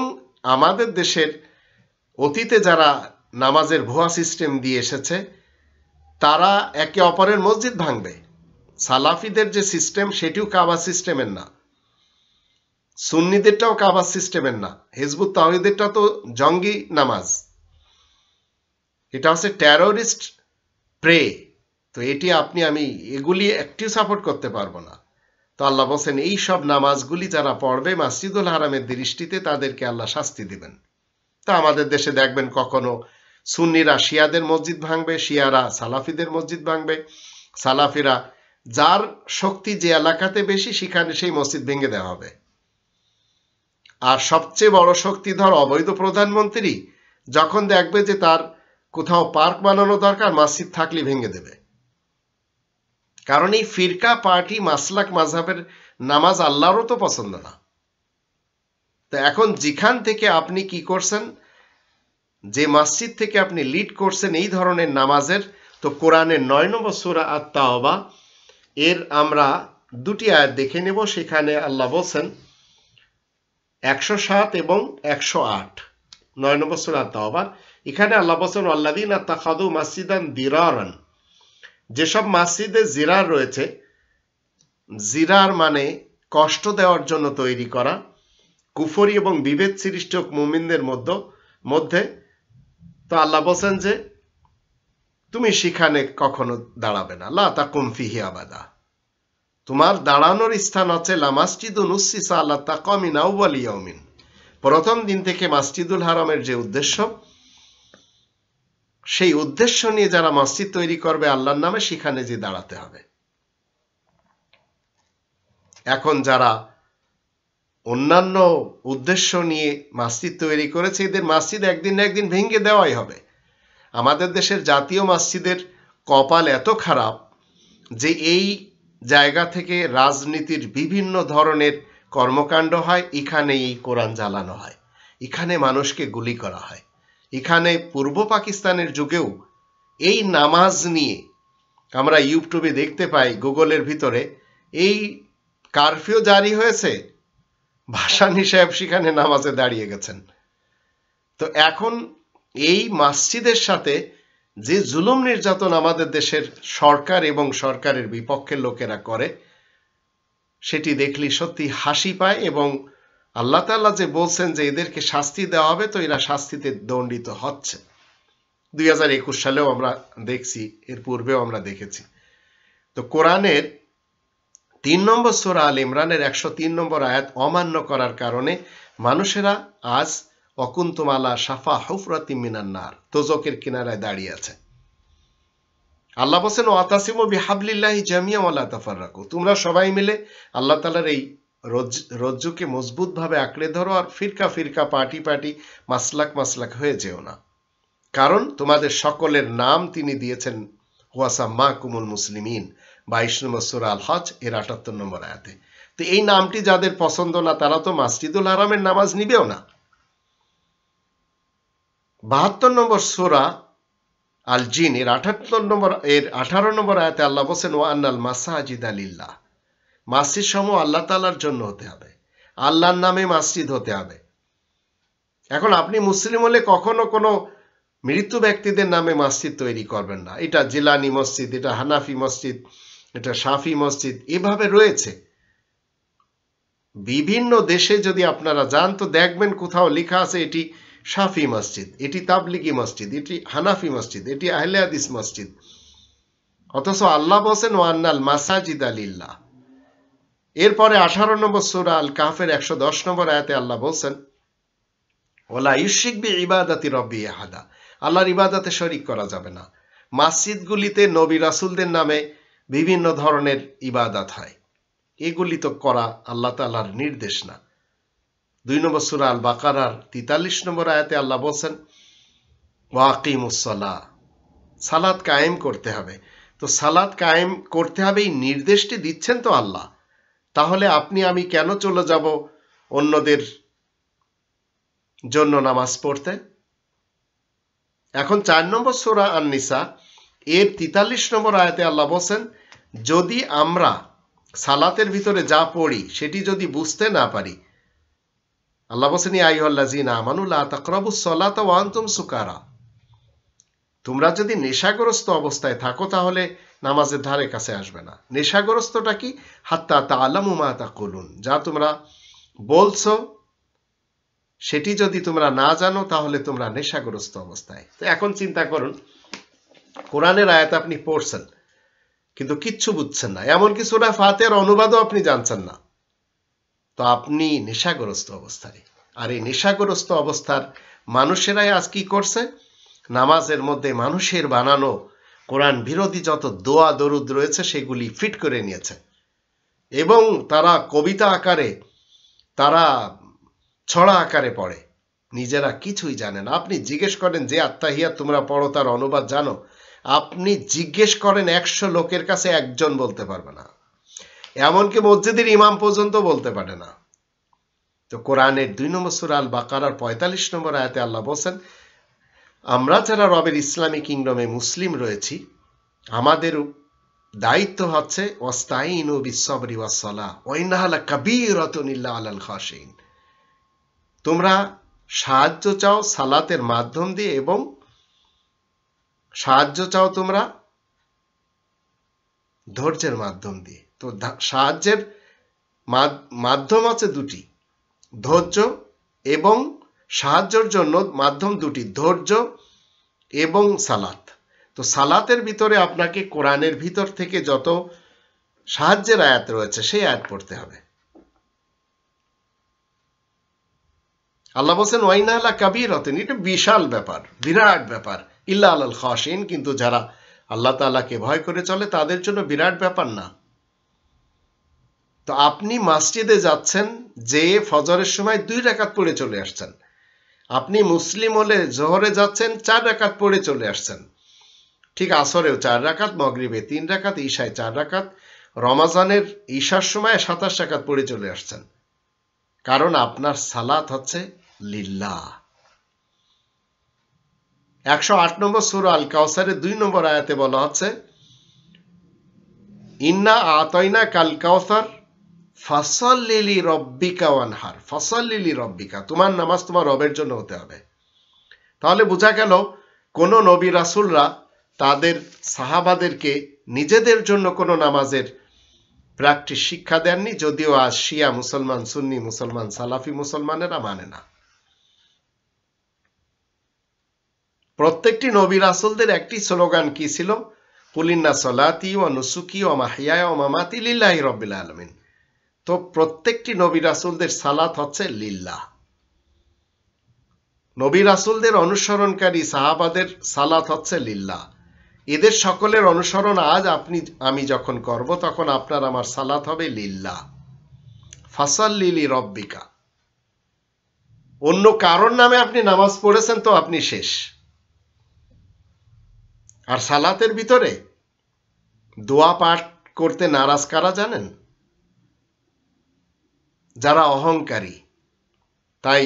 আমাদের দেশের অতীতে যারা নামাজের ভুয়া সিস্টেম দিয়ে এসেছে, তারা একে অপরের মসজিদ ভাঙবে। সালাফিদের যে সিস্টেম সেটিও কাবা সিস্টেমের না, সুন্নিদেরটাও কাবা সিস্টেমের না, হিজবুত তাওহীদেরটা তো জঙ্গি নামাজ, এটা হচ্ছে টেরোরিস্ট প্রে। তো এটি আপনি আমি এগুলি একটিও সাপোর্ট করতে পারবো না। তো আল্লাহ বলছেন এই সব নামাজগুলি যারা পড়বে মসজিদুল হারামের দৃষ্টিতে তাদেরকে আল্লাহ শাস্তি দিবেন। তা আমাদের দেশে দেখবেন কখনো সুন্নিরা শিয়াদের মসজিদ ভাঙবে, শিয়ারা সালাফিদের মসজিদ ভাঙবে, সালাফিরা যার শক্তি যে এলাকাতে বেশি সেখানে সেই মসজিদ ভেঙে দেওয়া হবে। আর সবচেয়ে বড় শক্তিধর অবৈধ প্রধানমন্ত্রী যখন দেখবে যে তার কোথাও পার্ক বানানো দরকার, মসজিদ থাকলে ভেঙে দেবে। কারণ এই ফিরকা পার্টি মাসলাক মাযহাবের নামাজ আল্লাহরও তো পছন্দ না। তো এখন যেখান থেকে আপনি কি করছেন, যে মসজিদ থেকে আপনি লিড করছেন এই ধরনের নামাজের, তো কোরআনের 9 নম্বর সূরা আত-তাওবা এর আমরা দুটি আয়াত দেখে নেব। সেখানে আল্লাহ বলছেন 107 এবং 108, 9 নম্বর সূরা আত-তাওবা। এখানে আল্লাহ বলছেন আল্লাযীনা তাখাযু মাসজিদান দিরারান, যেসব মসজিদে জিরার রয়েছে, জিরার মানে কষ্ট দেওয়ার জন্য তৈরি করা, কুফরি এবং বিভেদ সৃষ্ট মুমিনদের মধ্যে, তো আল্লাহ বলছেন যে তুমি সেখানে কখনো দাঁড়াবে না, লা তাকুম ফিহি আবাদা। তোমার দাঁড়ানোর স্থান হচ্ছে লা মাসজিদুন উসসিসা আলা তাকওয়া মিন আউওয়াল ইয়াউমিন, প্রথম দিন থেকে মসজিদুল হারামের যে উদ্দেশ্য, সেই উদ্দেশ্য নিয়ে যারা মসজিদ তৈরি করবে আল্লাহর নামে, সেখানে যে দাঁড়াতে হবে। এখন যারা অন্যান্য উদ্দেশ্য নিয়ে মসজিদ তৈরি করেছে, এদের মসজিদ একদিন না একদিন ভেঙে দেওয়াই হবে। আমাদের দেশের জাতীয় মসজিদের কপাল এত খারাপ যে এই জায়গা থেকে রাজনীতির বিভিন্ন ধরনের কর্মকাণ্ড হয়, এখানে এই কোরআন জ্বালানো হয়, এখানে মানুষকে গুলি করা হয়। এখানে পূর্ব পাকিস্তানের যুগেও এই নামাজ নিয়ে আমরা ইউটিউবে দেখতে পাই, গুগলের ভিতরে, এই কারফিউ জারি হয়েছে, ভাসানী সাহেব সেখানে নামাজে দাঁড়িয়ে গেছেন। তো এখন এই মসজিদের সাথে যে জুলুম নির্যাতন আমাদের দেশের সরকার এবং সরকারের বিপক্ষের লোকেরা করে, সেটি দেখলে সত্যি হাসি পায়। এবং আল্লাহ তাআলা যে বলছেন যে এদেরকে শাস্তি দেওয়া হবে, তো এরা শাস্তিতে দণ্ডিত হচ্ছে। 2021 সালেও আমরা দেখছি, এর পূর্বেও আমরা দেখেছি। তো কোরআনের 3 নম্বর সূরা আল ইমরানের 103 নম্বর আয়াত অমান্য করার কারণে মানুষেরা আজ অকুন্তুম আলা শাফা হুফরাতিম মিনান নার, দোজখের কিনারায় দাঁড়িয়ে আছে। আল্লাহ বলেন ওয়াতাসিমু বিহাবলিল্লাহি জামিআন ওয়া লা তাফাররাকু, তোমরা সবাই মিলে আল্লাহ তাআলার এই রজ্জুকে মজবুত ভাবে আঁকড়ে ধরো, আর ফিরকা ফিরকা পার্টি পার্টি মাসলাক মাসলাক হয়ে যেও না। কারণ তোমাদের সকলের নাম তিনি দিয়েছেন ওয়া সাম্মাকুমুল মুসলিমিন, 22 নম্বর সূরা আল হজ এর 78 নম্বর আয়াতে। তো এই নামটি যাদের পছন্দ না, তারা তো মসজিদুল হারামের নামাজ নিবেও না। 72 নম্বর সূরা আল জিন এর 18 নম্বর আয়াতে আল্লাহ বলেন ওয়া আন্নাল মাসাজিদা লিল্লাহ, মসজিদ সমূহ আল্লাহ তাআলার জন্য হতে হবে, আল্লাহর নামে মসজিদ হতে হবে। এখন আপনি মুসলিম হলে কখনো কোনো মৃত্যু ব্যক্তিদের নামে মসজিদ তৈরি করবেন না। এটা জিলানি মসজিদ, এটা হানাফি মসজিদ, এটা শাফি মসজিদ, এভাবে রয়েছে। বিভিন্ন দেশে যদি আপনারা যান তো দেখবেন কোথাও লেখা আছে এটি শাফি মসজিদ, এটি তাবলিগি মসজিদ, এটি হানাফি মসজিদ, এটি আহলে হাদিস মসজিদ। অথচ আল্লাহ বলেন ওয়া আন্নাল মাসাজিদা লিল্লাহ, এরপরে 18 নম্বর সূরা আল কাহফের 110 নম্বর আয়াতে আল্লাহ বলছেন, ওয়ালা ইউশরিক বিইবাদাতি রাব্বি আহাদা, আল্লাহর ইবাদতে শরীক করা যাবে না। মসজিদগুলিতে নবী রাসূলদের নামে বিভিন্ন ধরনের ইবাদত হয়, এগুলি তো করা আল্লাহ তাআলার নির্দেশ না। 2 নম্বর সূরা আল বাকারার 43 নম্বর আয়াতে আল্লাহ বলছেন, ওয়াকিমুস সালাহ, সালাত কায়েম করতে হবে। তো সালাত কায়েম করতে হবে এই নির্দেশটি দিচ্ছেন তো আল্লাহ, তাহলে আপনি আমি কেন চলে যাব অন্যদের জন্য নামাজ পড়তে? এখন 4 নম্বর সূরা আন-নিসা এর 43 নম্বর আয়াতে আল্লাহ বলেন, যদি আমরা সালাতের ভিতরে যা পড়ি সেটি যদি বুঝতে না পারি, আল্লাহ বলেন, ইয়া আইয়ুহাল্লাযীনা আমানু লা তাকরাবুস সালাতা ওয়া আনতুম সুকারা, তোমরা যদি নেশাগ্রস্ত অবস্থায় থাকো তাহলে নামাজের ধারে কাছে আসবে না। নেশাগ্রস্তটা কি? হাত্তা তাআলামু মা তাকুলুন, যা তোমরা বলছো সেটি যদি তোমরা না জানো তাহলে তোমরা নেশাগ্রস্ত অবস্থায়। তো এখন চিন্তা করুন, কোরআনের আয়াত আপনি পড়ছেন কিন্তু কিচ্ছু বুঝছেন না, এমনকি সূরা ফাতিহার অনুবাদও আপনি জানছেন না, তো আপনি নেশাগ্রস্ত অবস্থায়। আর এই নেশাগ্রস্ত অবস্থার মানুষেরাই আজ কি করছে? নামাজের মধ্যে মানুষের বানানো কোরআন বিরোধী যত দোয়া দরুদ রয়েছে সেগুলি ফিট করে নিয়েছে এবং তারা কবিতা আকারে, তারা ছড়া আকারে পড়ে, নিজেরা কিছুই জানেন। আপনি জিজ্ঞেস করেন যে আত্তাহিয়াত তোমরা পড়ো তার অনুবাদ জানো? আপনি জিজ্ঞেস করেন 100 লোকের কাছে একজন বলতে পারবে না, এমনকি মসজিদের ইমাম পর্যন্ত বলতে পারে না। তো কোরআনের 2 নম্বর সূরা আল বাকারার 45 নম্বর আয়াতে আল্লাহ বলেন, আমরা যারা রবের ইসলামী কিংডমে মুসলিম রয়েছি, আমাদের দায়িত্ব হচ্ছে ওয়াস্তাইনু বিস-সাবরি ওয়াস-সালাহ ওয়া ইন্নাহা লাকাবীরাতুন ইল্লা আলাল খাশিন, তোমরা সাহায্য চাও সালাতের মাধ্যম দিয়ে এবং সাহায্য চাও তোমরা ধৈর্যের মাধ্যম দিয়ে। তো সাহায্যের মাধ্যম আছে দুটি, ধৈর্য এবং সাহায্যের জন্য মাধ্যম দুটি, ধৈর্য এবং সালাত। তো সালাতের ভিতরে আপনাকে কোরআনের ভিতর থেকে যত সাহায্যের আয়াত রয়েছে সেই আয়াত পড়তে হবে। আল্লাহ বলেন ওয়া ইন্নাহা লাকাবীরাতুন, এটা বিশাল ব্যাপার, বিরাট ব্যাপার, ইল্লা আলাল খাশিন, কিন্তু যারা আল্লাহ তাআলাকে ভয় করে চলে তাদের জন্য বিরাট ব্যাপার না। তো আপনি মসজিদে যাচ্ছেন, যে ফজরের সময় 2 রাকাত পড়ে চলে আসছেন, আপনি মুসলিম হলে জোহরে যাচ্ছেন 4 রাকাত পড়ে চলে আসছেন, ঠিক আসরেও 4 রাকাত, মাগরিবে 3 রাকাত, ঈশায় 4 রাকাত, রমজানের ঈশার সময় 27 রাকাত পড়ে চলে আসছেন, কারণ আপনার সালাত হচ্ছে লিল্লাহ। 108 নম্বর সূরা আল কাউসারের 2 নম্বর আয়াতে বলা হচ্ছে, ইন্না আতাইনা কাল কাউসার ফাসাল্লি লিরাব্বিকা ওয়ানহার, ফাসাল্লি লিরাব্বিকা, তোমার নামাজ তোমার রবের জন্য হতে হবে। তাহলে বোঝা গেল কোন নবী রাসূলরা তাদের সাহাবাদেরকে নিজেদের জন্য কোনো নামাজের প্র্যাকটিস শিক্ষা দেননি, যদিও আজ শিয়া মুসলমান, সুন্নি মুসলমান, সালাফি মুসলমানেরা মানে না। প্রত্যেকটি নবী রাসূলদের একটি স্লোগান কি ছিল? কুলিন্না সলাতি ওয়া নুসুকি ওয়া মাহইয়ায়া ওয়া মামাতি লিল্লাহি রাব্বিল আলামিন। তো প্রত্যেকটি নবী রাসূলদের সালাত হচ্ছে লিল্লাহ। নবী রাসূলদের অনুসরণকারী সাহাবাদের সালাত হচ্ছে লিল্লাহ। এদের সকলের অনুসরণ আজ আপনি আমি যখন করব তখন আপনার আমার সালাত হবে লিল্লাহ। ফাসাল্লি লিরাব্বিকা, অন্য কারোর নামে আপনি নামাজ পড়েছেন তো আপনি শেষ। আর সালাতের ভিতরে দোয়া পাঠ করতে নারাজ কারা জানেন? যারা অহংকারী, তাই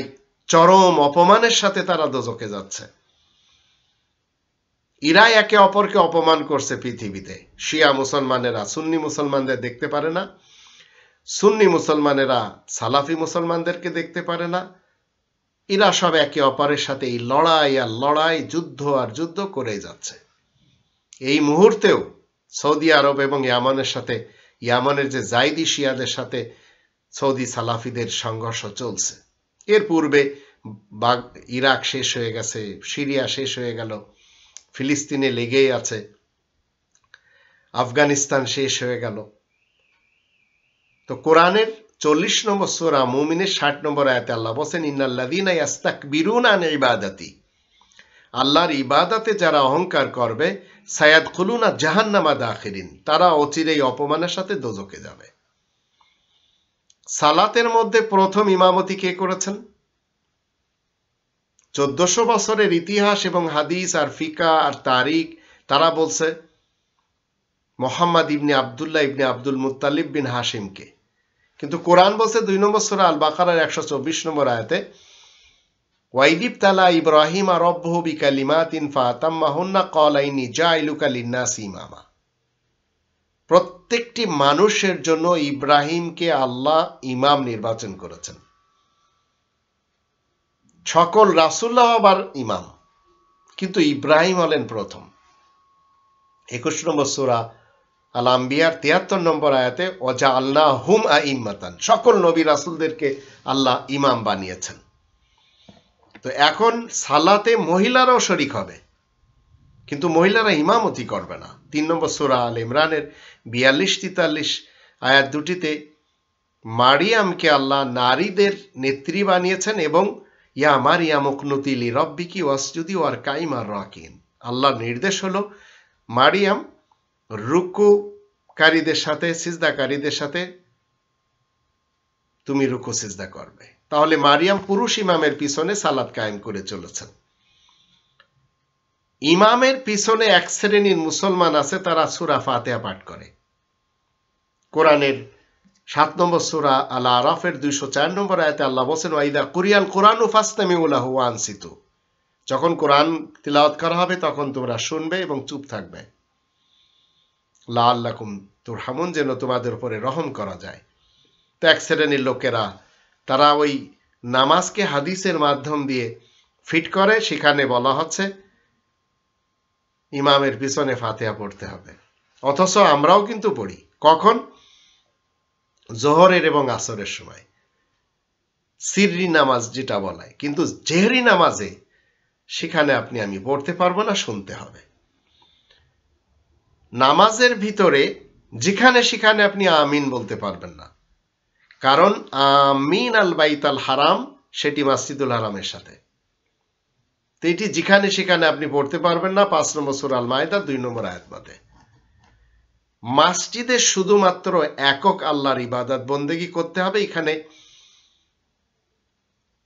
চরম অপমানের সাথে তারা দোজখে যাচ্ছে। এরা একে অপরকে অপমান করছে পৃথিবীতে। শিয়া মুসলমানেরা সুন্নি মুসলমানদের দেখতে পারে না, সুন্নি মুসলমানেরা সালাফি মুসলমানদেরকে দেখতে পারে না। এরা সব একে অপরের সাথে এই লড়াই আর লড়াই, যুদ্ধ আর যুদ্ধ করে যাচ্ছে। এই মুহূর্তেও সৌদি আরব এবং ইয়ামানের সাথে, ইয়ামানের যে জাইদি শিয়াদের সাথে সৌদি সালাফিদের সংঘর্ষ চলছে। এর পূর্বে ইরাক শেষ হয়ে গেছে, সিরিয়া শেষ হয়ে গেল, ফিলিস্তিনে লেগেই আছে, আফগানিস্তান শেষ হয়ে গেল। তো কোরআনের 40 নম্বর সূরা মুমিনের 60 নম্বর আয়াতে আল্লাহ বলেন, ইন্নাল্লাযীনা ইস্তাকবিরুনা আন ইবাদাতি, আল্লাহর ইবাদতে যারা অহংকার করবে, সায়াদখুলুনা জাহান্নামা দাখিরিন, তারা অচিরেই অপমানের সাথে দোজখে যাবে। সালাতের মধ্যে প্রথম ইমামতি কে করেছেন? 1400 বছরের ইতিহাস এবং হাদিস আর ফিকা আর তারিখ তারা বলছে মুহাম্মদ ইবনে আব্দুল্লাহ ইবনে আব্দুল মুত্তালিব বিন হাশিমকে। কিন্তু কোরআন বলছে 2 নম্বর সূরা আল বাকারার 124 নম্বর আয়াতে, ওয়াইদিব তালা ইব্রাহিম রব্বুহু বিকালিমাতিন ফাতাম্মাহুন্না ক্বালা ইন্নী জাইলুকা লিন্নাসি ইমামা। প্রত্যেকটি মানুষের জন্য ইব্রাহিমকে আল্লাহ ইমাম নির্বাচন করেছেন। সকল রাসূলরা আবার ইমাম, কিন্তু ইব্রাহিম হলেন প্রথম। 21 নম্বর সূরা আল আম্বিয়ার 73 নম্বর আয়াতে, ওয়াজআলনাহুম আইম্মাতান, সকল নবী রাসূলদেরকে আল্লাহ ইমাম বানিয়েছেন। তো এখন সালাতে মহিলারাও শরীক হবে, কিন্তু মহিলারা ইমামতি করবে না। 3 নম্বর সূরা আল ইমরানের 42-43 আয়াত দুটিতে মারিয়ামকে আল্লাহ নারীদের নেত্রী বানিয়েছেন এবং ইয়া মারিয়াম উকনুতি লিরাব্বিকি ওয়াসজুদি ওয়ারকাই মা'র রাকিন। আল্লাহর নির্দেশ হলো মারিয়াম রুকুকারীদের সাথে, সিজদাকারীদের সাথে তুমি রুকু সিজদা করবে। তাহলে মারিয়াম পুরুষ ইমামের পিছনে সালাত কায়েম করে চলেছেন। ইমামের পিছনে এক শ্রেণীর মুসলমান আছে, তারা সূরা ফাতিহা পাঠ করে। কোরআনের 7 নম্বর সূরা আল আরাফের 204 নম্বর আয়াতে আল্লাহ বলেন, ওয়াইদা কুরিয়াল কুরআনু ফাসতামিউ লাহু ওয়া আনসিতু, যখন কোরআন তিলাওয়াত করা হবে তখন তোমরা শুনবে এবং চুপ থাকবে। লাআল্লাকুম তুরহামুন, যেন তোমাদের উপরে রহম করা যায়। তো এক শ্রেণীর লোকেরা তারা ওই নামাজকে হাদিসের মাধ্যম দিয়ে ফিট করে, সেখানে বলা হচ্ছে ইমামের পিছনে ফাতিহা পড়তে হবে। অথচ আমরাও কিন্তু পড়ি। কখন? জোহরের এবং আসরের সময়, সিররি নামাজ যেটা বলে। কিন্তু জেহরি নামাজে সেখানে আপনি আমি পড়তে পারবো না, শুনতে হবে। নামাজের ভিতরে যেখানে সেখানে আপনি আমিন বলতে পারবেন না, কারণ আমিন আল বাইতাল হারাম সেটি মসজিদুল হারামের সাথে। তো এটি যেখানে সেখানে আপনি পড়তে পারবেন না। 5 নম্বর সূরা আল মাইদা 2 নম্বর আয়াত মতে মসজিদে শুধুমাত্র একক আল্লাহর ইবাদত বন্দেগী করতে হবে। এখানে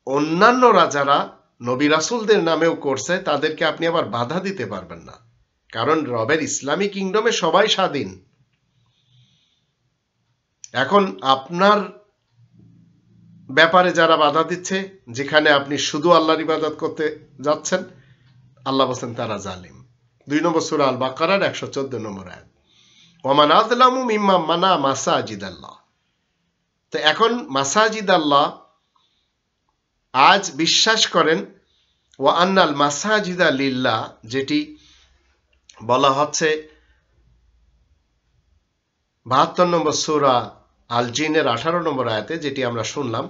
অন্যান্যরা যারা নবী রাসূলদের নামেও করছে তাদেরকে আপনি আবার বাধা দিতে পারবেন না, কারণ রবের ইসলামী কিংডমে সবাই স্বাধীন। এখন আপনার ব্যাপারে যারা বাধা দিচ্ছে, যেখানে আপনি শুধু আল্লাহর ইবাদত করতে যাচ্ছেন, আল্লাহ বলেন তারা জালিম। 2 নম্বর সূরা আল বাকারার 114 নম্বর আয়াত, ওয়ামান আযলামু মিম্মা মানা মাসাজিদ আল্লাহ। তো এখন মাসাজিদ আল্লাহ, আজ বিশ্বাস করেন ওয়া আন্নাল মাসাজিদা লিল্লাহ, যেটি বলা হচ্ছে 72 নম্বর সূরা আল জিনের 18 নম্বর আয়াতে, যেটি আমরা শুনলাম,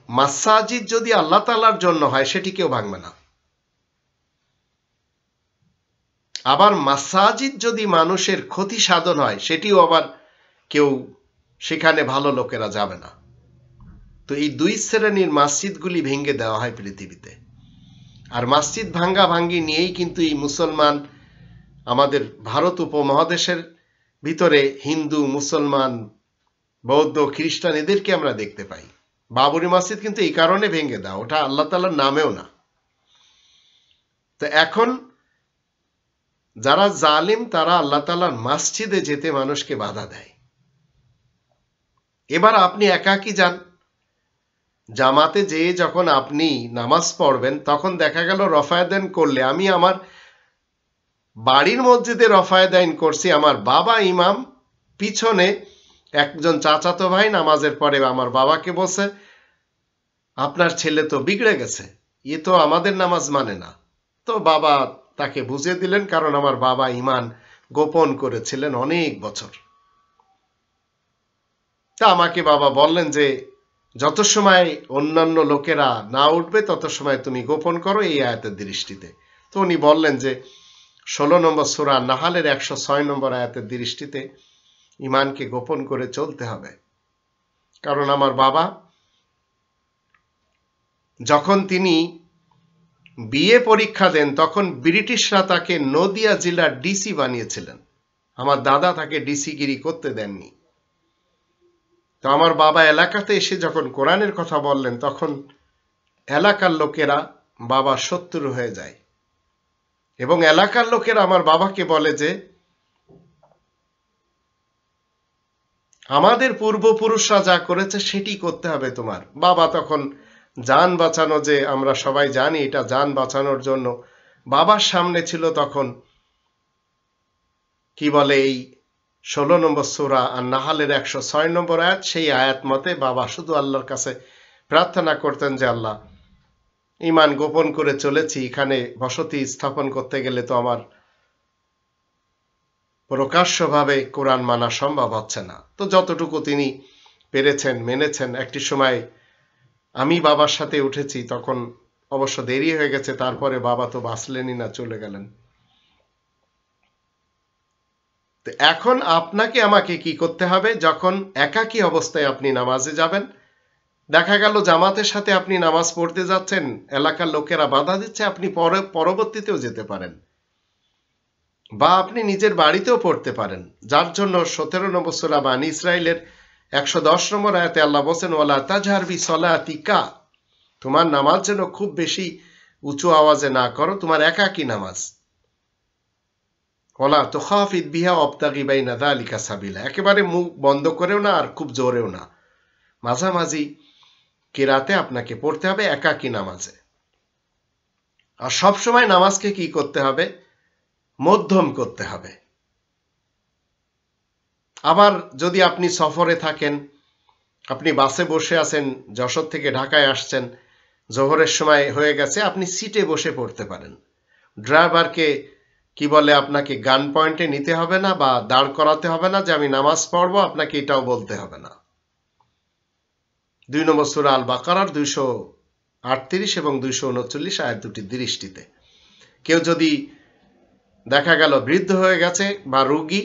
মাসাজিদ যদি আল্লাহ তাআলার জন্য হয় সেটি কেউ ভাঙবে না। আবার মাসাজিদ যদি মানুষের ক্ষতি সাধন হয় সেটিও আবার কেউ, সেখানে ভালো লোকেরা যাবে না। তো এই 2 শ্রেণীর মসজিদগুলি ভেঙে দেওয়া হয় পৃথিবীতে। আর মসজিদ ভাঙ্গা ভাঙ্গি নিয়েই কিন্তু এই মুসলমান, আমাদের ভারত উপমহাদেশের ভিতরে হিন্দু, মুসলমান, বৌদ্ধ, খ্রিস্টান এদেরকে আমরা দেখতে পাই। বাবরি মসজিদ কিন্তু এই কারণে ভেঙে দেওয়া, ওটা আল্লাহ তাআলার নামেও না। তো এখন যারা জালিম তারা আল্লাহ তাআলার মসজিদে যেতে মানুষকে বাধা দেয়। এবার আপনি একাকী যান, জামাতে যেয়ে যখন আপনি নামাজ পড়বেন তখন দেখা গেল রফায়েদাইন করলে, আমি আমার বাড়ির মসজিদে রফায়েদাইন করছি, আমার বাবা ইমাম, পিছনে একজন চাচাতো ভাই নামাজের পরে আমার বাবাকে বলছে, আপনার ছেলে তো বিগড়ে গেছে, এ তো আমাদের নামাজ মানে না। তো বাবা তাকে বুঝিয়ে দিলেন, কারণ আমার বাবা ঈমান গোপন করেছিলেন অনেক বছর। তা আমাকে বাবা বললেন যে যত সময় অন্যান্য লোকেরা না উঠবে তত সময় তুমি গোপন করো এই আয়াতের দৃষ্টিতে। তো উনি বললেন যে 16 নম্বর সূরা নাহালের 106 নম্বর আয়াতের দৃষ্টিতে ঈমানকে গোপন করে চলতে হবে। কারণ আমার বাবা যখন তিনি বিএ পরীক্ষা দেন তখন ব্রিটিশরা তাকে নদিয়া জেলার ডিসি বানিয়েছিলেন। আমার দাদা তাকে ডিসিগিরি করতে দেননি। তো আমার বাবা এলাকাতে এসে যখন কোরআনের কথা বললেন তখন এলাকার লোকেরা বাবার শত্রু হয়ে যায় এবং এলাকার লোকেরা আমার বাবাকে বলে যে আমাদের পূর্বপুরুষরা যা করেছে সেটি করতে হবে তোমার। বাবা তখন জান বাঁচানো, যে আমরা সবাই জানি এটা জান বাঁচানোর জন্য বাবার সামনে ছিল তখন কি বলে এই 16 নম্বর সূরা আন-নাহলের 106 নম্বর আয়াত, সেই আয়াত মতে বাবা শুধু আল্লাহর কাছে প্রার্থনা করতেন যে আল্লাহ, ঈমান গোপন করে চলেছি, এখানে বসতি স্থাপন করতে গেলে তো আমার প্রকাশ্যভাবে কোরআন মানা সম্ভব হচ্ছে না। তো যতটুকু তিনি পেরেছেন মেনেছেন। একটি সময় আমি বাবার সাথে উঠেছি, তখন অবশ্য দেরি হয়ে গেছে, তারপরে বাবা তো বাঁচলেনই না, চলে গেলেন। তো এখন আপনাকে আমাকে কি করতে হবে, যখন একাকী অবস্থায় আপনি নামাজে যাবেন, দেখা গেল জামাতের সাথে আপনি নামাজ পড়তে যাচ্ছেন, এলাকার লোকেরা বাধা দিচ্ছে, আপনি পরবর্তীতেও যেতে পারেন বা আপনি নিজের বাড়িতেও পড়তে পারেন। যার জন্য 17 নম্বর সূরা বানী ইসরাইলের 110 নম্বর আয়াতে আল্লাহ বলেন, ওয়ালা তাজহার বিসলাতিকা, তোমার নামাজ যেন খুব বেশি উঁচু আওয়াজে না করো, তোমার একাকী নামাজ। ওয়ালা তুখাফিদ বিহা ওয়াবতাগি বাইনা যালিকা সাবিলা, একেবারে মুখ বন্ধ করেও না আর খুব জোরেও না, মাঝামাঝি কিরাতে আপনাকে পড়তে হবে একাকী নামাজে। আর সব সময় নামাজকে কি করতে হবে, মধ্যম করতে হবে। আবার যদি আপনি সফরে থাকেন, আপনি বাসে বসে আছেন, যশোর থেকে ঢাকায় আসছেন, জোহরের সময় হয়ে গেছে, আপনি সিটে বসে পড়তে পারেন। ড্রাইভারকে কি বলে আপনাকে গান পয়েন্টে নিতে হবে না বা দাঁড় করাতে হবে না যে আমি নামাজ পড়বো, আপনাকে এটাও বলতে হবে না। 2 নম্বর সূরা আল বাকারার 238 এবং 239 আয়াত দুটি দৃষ্টিতে কেউ যদি দেখা গেল বৃদ্ধ হয়ে গেছে বা রোগী,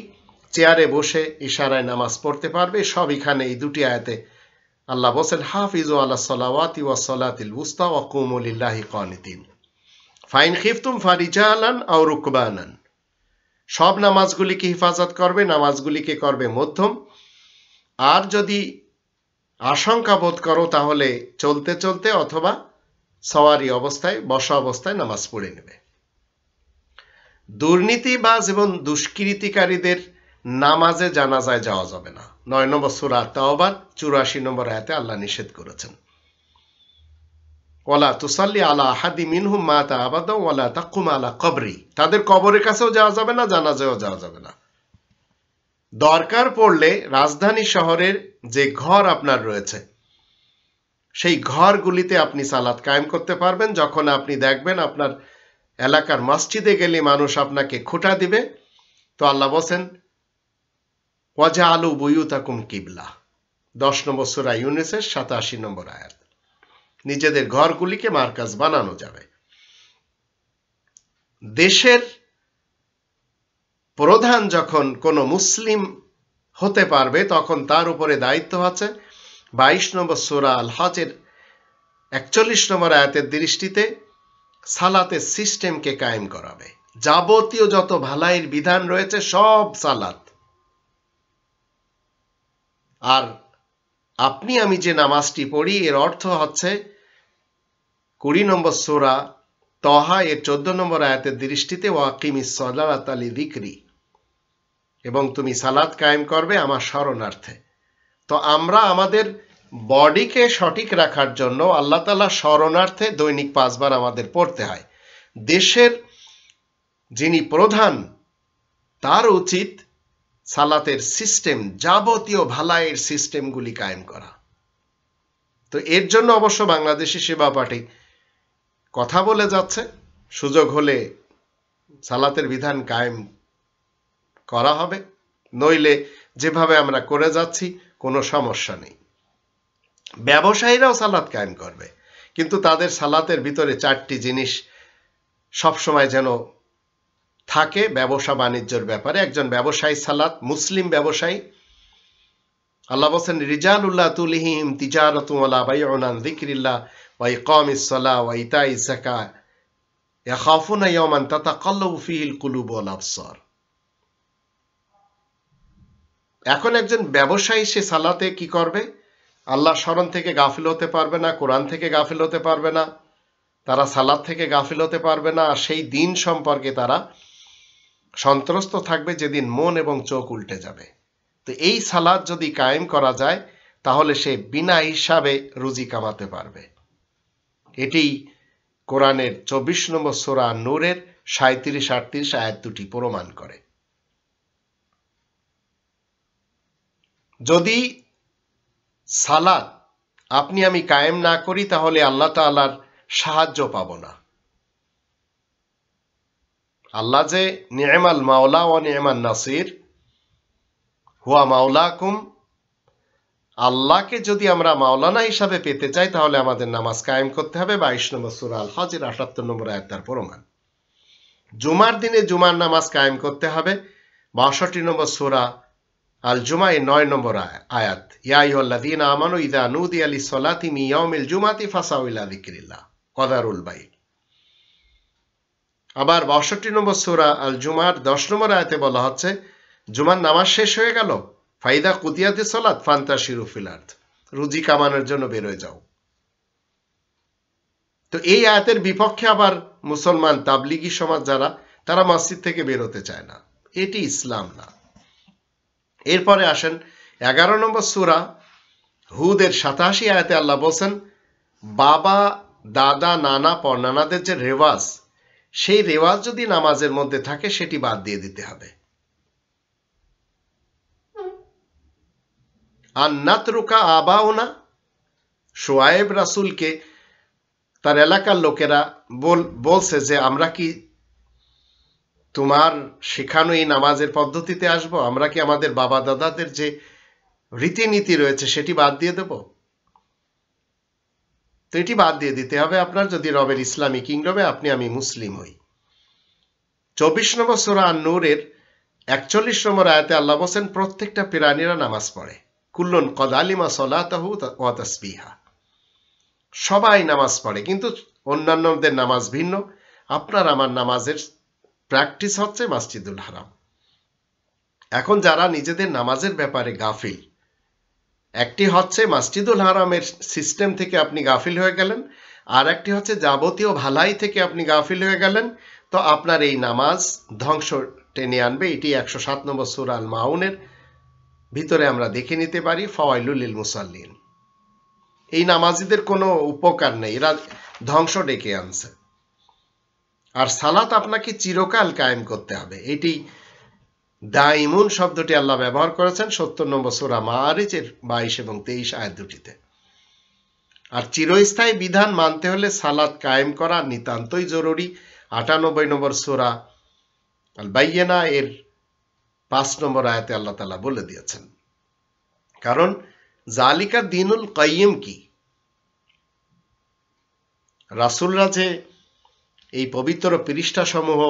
চেয়ারে বসে ইশারায় নামাজ পড়তে পারবে। সব এখানে এই দুটি আয়াতে আল্লাহ বলেন, হাফিজু আলা সালাওয়াতি ওয়াস সালাতিল উস্তা ওয়া কুমু লিল্লাহি কানিতিন ফাইন খিফতুম ফারিজালান আও রুকবানান। সব নামাজগুলিকে হেফাজত করবে, নামাজগুলিকে করবে মধ্যম, আর যদি আশঙ্কা বোধ করো তাহলে চলতে চলতে অথবা সওয়ারি অবস্থায়, বসা অবস্থায় নামাজ পড়ে নেবে। দুর্নীতিবাজ এবং দুষ্কৃতিকারীদের নামাজে জানাজায় যাওয়া যাবে না। 9 নম্বর সূরা তাওবার 84 নম্বর আয়াতে আল্লাহ নিষেধ করেছেন, ওয়ালা তুসাল্লি আলা আহাদি মিনহুম মাতা আবাদা ওয়ালা তাকুম আলা কবরি, তাদের কবরের কাছেও যাওয়া যাবে না, জানাজায়ও যাওয়া যাবে না। দরকার পড়লে রাজধানী শহরের যে ঘর আপনার রয়েছে সেই ঘরগুলিতে আপনি সালাত কায়েম করতে পারবেন। যখন আপনি দেখবেন আপনার এলাকার মসজিদে গেলে মানুষ আপনাকে খোঁটা দিবে, তো আল্লাহ বলেন, ওয়াজআলু বুয়ুতাকুম কিবলা, 10 নম্বর সূরা ইউনূসের 87 নম্বর আয়াত। নিজেদের ঘরগুলিকে মার্কাজ বানানো যাবে। দেশের প্রধান যখন কোনো মুসলিম হতে পারবে তখন তার উপরে দায়িত্ব আছে 22 নম্বর সূরা আল হজের 41 নম্বর আয়াতের দৃষ্টিতে সালাতের সিস্টেমকে কায়েম করাবে। যাবতীয় যত ভালাইয়ের বিধান রয়েছে সব সালাত। আর আপনি আমি যে নামাজটি পড়ি এর অর্থ হচ্ছে 20 নম্বর সূরা তহা এর 14 নম্বর আয়াতের দৃষ্টিতে ওয়াকিমিস সালাতা লিযিকরি, এবং তুমি সালাত কায়েম করবে আমার স্মরণার্থে। তো আমরা আমাদের বডিকে সঠিক রাখার জন্য আল্লাহ তাআলা স্মরণার্থে দৈনিক 5 বার আমাদের পড়তে হয়। দেশের যিনি প্রধান তার উচিত সালাতের সিস্টেম, যাবতীয় ভালাইয়ের সিস্টেমগুলি কায়েম করা। তো এর জন্য অবশ্য বাংলাদেশি সেবা পার্টি কথা বলে যাচ্ছে, সুযোগ হলে সালাতের বিধান কায়েম করা হবে, নইলে যেভাবে আমরা করে যাচ্ছি কোনো সমস্যা নেই। ব্যবসায়ীরাও সালাত কায়েম করবে, কিন্তু তাদের সালাতের ভিতরে 4টি জিনিস সবসময় যেন থাকে ব্যবসা বাণিজ্যের ব্যাপারে। একজন ব্যবসায়ী সালাত, মুসলিম ব্যবসায়ী আল্লাহ বলেন রিজালুল্লাহ তুলহিহিম তিজারাতু ওয়ালা বাইউন আন যিকরিল্লাহ ওয়া ইকামিস সালাহ ওয়া ইতাইজ যাকাত ইয়াখাফুনা ইয়াওমান তাতাকাল্লাবু ফীহিল কুলুব ওয়াল আবসার। এখন একজন ব্যবসায়ী সে সালাতে কি করবে? আল্লাহ স্মরণ থেকে গাফিল হতে পারবে না, কোরআন থেকে গাফিল হতে পারবে না, তারা সালাত থেকে গাফিল হতে পারবে না। আর সেই দিন সম্পর্কে তারা সন্ত্রস্ত থাকবে যেদিন মন এবং চোখ উল্টে যাবে। তো এই সালাত যদি কায়েম করা যায় তাহলে সে বিনা হিসাবে রুজি কামাতে পারবে। এটি কোরআনের 24 নম্বর সূরা নূরের 37-38 আয়াত দুটি প্রমাণ করে। যদি সালাত আপনি আমি কায়েম না করি তাহলে আল্লাহ তাআলার সাহায্য পাব না। আল্লাহ যে নি'মাল মাওলা ওয়া নি'মান নাসির হুয়া মাওলাকুম, আল্লাহকে যদি আমরা মাওলানা হিসাবে পেতে চাই তাহলে আমাদের নামাজ কায়েম করতে হবে। 22 নম্বর সূরা আল হজের 78 নম্বর আয়াত তার প্রমাণ। জুমার দিনে জুমার নামাজ কায়েম করতে হবে। 62 নম্বর সূরা আল জুমা এর 9 নম্বর আয়াত, ইয়া আইয়ুহাল্লাযীনা আমানু ইযা নুদিয়া লিস-সালাতি মিন ইয়াউমিল জুমআতি ফাসাউ ইলা যিকরিল্লাহ ওয়াযারুল বাই'। আবার 62 নম্বর সূরা আল জুমার 10 নম্বর আয়াতে বলা হচ্ছে জুমার নামাজ শেষ হয়ে গেল, ফাইদা কুদিয়াতিস সালাত ফান্তাশিরু ফিল আরদ, রুজি কামানোর জন্য বের হয়ে যাও। তো এই আয়াতের বিপক্ষে আবার মুসলমান তাবলিগি সমাজ যারা, তারা মসজিদ থেকে বের হতে চায় না। এটি ইসলাম না। এরপরে আসেন 11 নম্বর সূরা হুদের 87 আয়াতে আল্লাহ বলেন বাবা দাদা নানা পরনানাদের যে রেওয়াজ, সেই রেওয়াজ যদি নামাজের মধ্যে থাকে সেটি বাদ দিয়ে দিতে হবে। আন্নাতরুকা আবাউনা, শুআয়ব রাসূলকে তার এলাকার লোকেরা বলছে যে আমরা কি তোমার শেখানো এই নামাজের পদ্ধতিতে আসব? আমরা কি আমাদের বাবা দাদাদের যে রীতিনীতি রয়েছে সেটি বাদ দিয়ে দেব? তো এটি বাদ দিয়ে দিতে হবে আপনার, যদি রবের ইসলামী কিংডমে আপনি আমি মুসলিম হই। 24 নম্বর সূরা আন-নূরের 41 নম্বর আয়াতে আল্লাহ বলেন প্রত্যেকটা প্রাণীরা নামাজ পড়ে, কুল্লুন কদ আলিমা সলাতাহু ওয়া তাসবিহা, সবাই নামাজ পড়ে, কিন্তু অন্যান্যদের নামাজ ভিন্ন। আপনার আমার নামাজের প্র্যাকটিস হচ্ছে মসজিদুল হারাম। এখন যারা নিজেদের নামাজের ব্যাপারে গাফিল, একটি হচ্ছে মসজিদুল হারামের সিস্টেম থেকে আপনি গাফিল হয়ে গেলেন, আর একটি হচ্ছে যাবতীয় ভালাই থেকে আপনি গাফিল হয়ে গেলেন, তো আপনার এই নামাজ ধ্বংস টেনে আনবে। এটি 107 নম্বর সূরা আল মাউনের ভিতরে আমরা দেখে নিতে পারি, ফাওয়াইলুল লিল মুসাল্লিন। এই নামাজিদের কোনো উপকার নেই, এরা ধ্বংস ডেকে আনছে। আর সালাত আপনাকে চিরকাল কায়েম করতে হবে। এটি দাইমুন শব্দটি আল্লাহ ব্যবহার করেছেন 70 নম্বর সূরা মাআরিজের 22 এবং 23 আয়াত দুটিতে। আর চিরস্থায়ী বিধান মানতে হলে সালাত কায়েম করা নিতান্তই জরুরি। 98 নম্বর সূরা আল বাইয়িনা এর 5 নম্বর আয়াতে আল্লাহ তাআলা বলে দিয়েছেন। কারণ জালিকা দ্বীনুল কাইয়্যিম কি, রাসূলরা যে এই পবিত্র পৃষ্ঠাসমূহ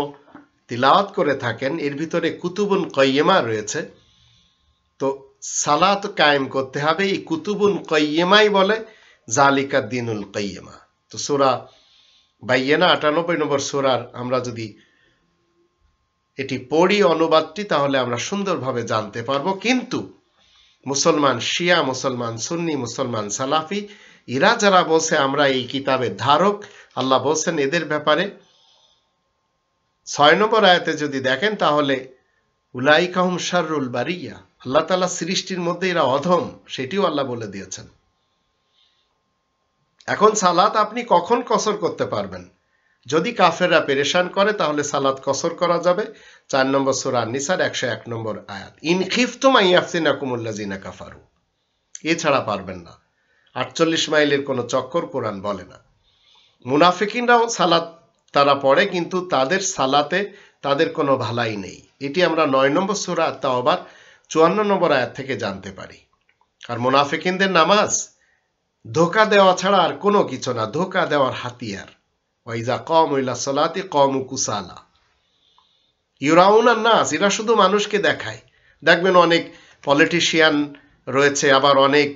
তিলাওয়াত করে থাকেন এর ভিতরে কুতুবুন কাইয়্যিমা রয়েছে। তো সালাত কায়েম করতে হবে, এই কুতুবুন কাইয়্যিমাই বলে জালিকা দ্বীনুল কাইয়্যিমা। তো সূরা বাইয়িনা 98 নম্বর সূরার আমরা যদি এটি পড়ি অনুবাদটি, তাহলে আমরা সুন্দরভাবে জানতে পারবো। কিন্তু মুসলমান শিয়া, মুসলমান সুন্নি, মুসলমান সালাফি, এরা যারা বলছে আমরা এই কিতাবের ধারক, আল্লাহ বলছেন এদের ব্যাপারে 6 নম্বর আয়াতে যদি দেখেন তাহলে উলাইকা হুম শাররুল বারিয়া, আল্লাহ তাআলা সৃষ্টির মধ্যে এরা অধম, সেটিও আল্লাহ বলে দিয়েছেন। এখন সালাত আপনি কখন কসর করতে পারবেন? যদি কাফেররা পেরেশান করে তাহলে সালাত কসর করা যাবে। 4 নম্বর সূরা আন-নিসার 101 নম্বর আয়াত, ইন খিফতুম আইয়াফতিনাকুমুল্লাযিনা কাফারু, এছাড়া পারবেন না। 48 মাইলের কোনো চক্কর কোরআন বলে না। মুনাফিকিনরাও সালাত তারা পড়ে, কিন্তু তাদের সালাতে তাদের কোনো ভালাই নেই। এটি আমরা 9 নম্বর সূরা আত-তাওবার 54 নম্বর আয়াত থেকে জানতে পারি। আর মুনাফিকিনদের নামাজ ধোঁকা দেওয়া ছাড়া আর কোনো কিছু না, ধোঁকা দেওয়ার হাতিয়ার। ওয়াইজা কামু ইলা সালাতি কামু কুসালা ইউরাউনান নাস, এরা শুধু মানুষকে দেখায়। দেখবেন অনেক পলিটিশিয়ান রয়েছে, আবার অনেক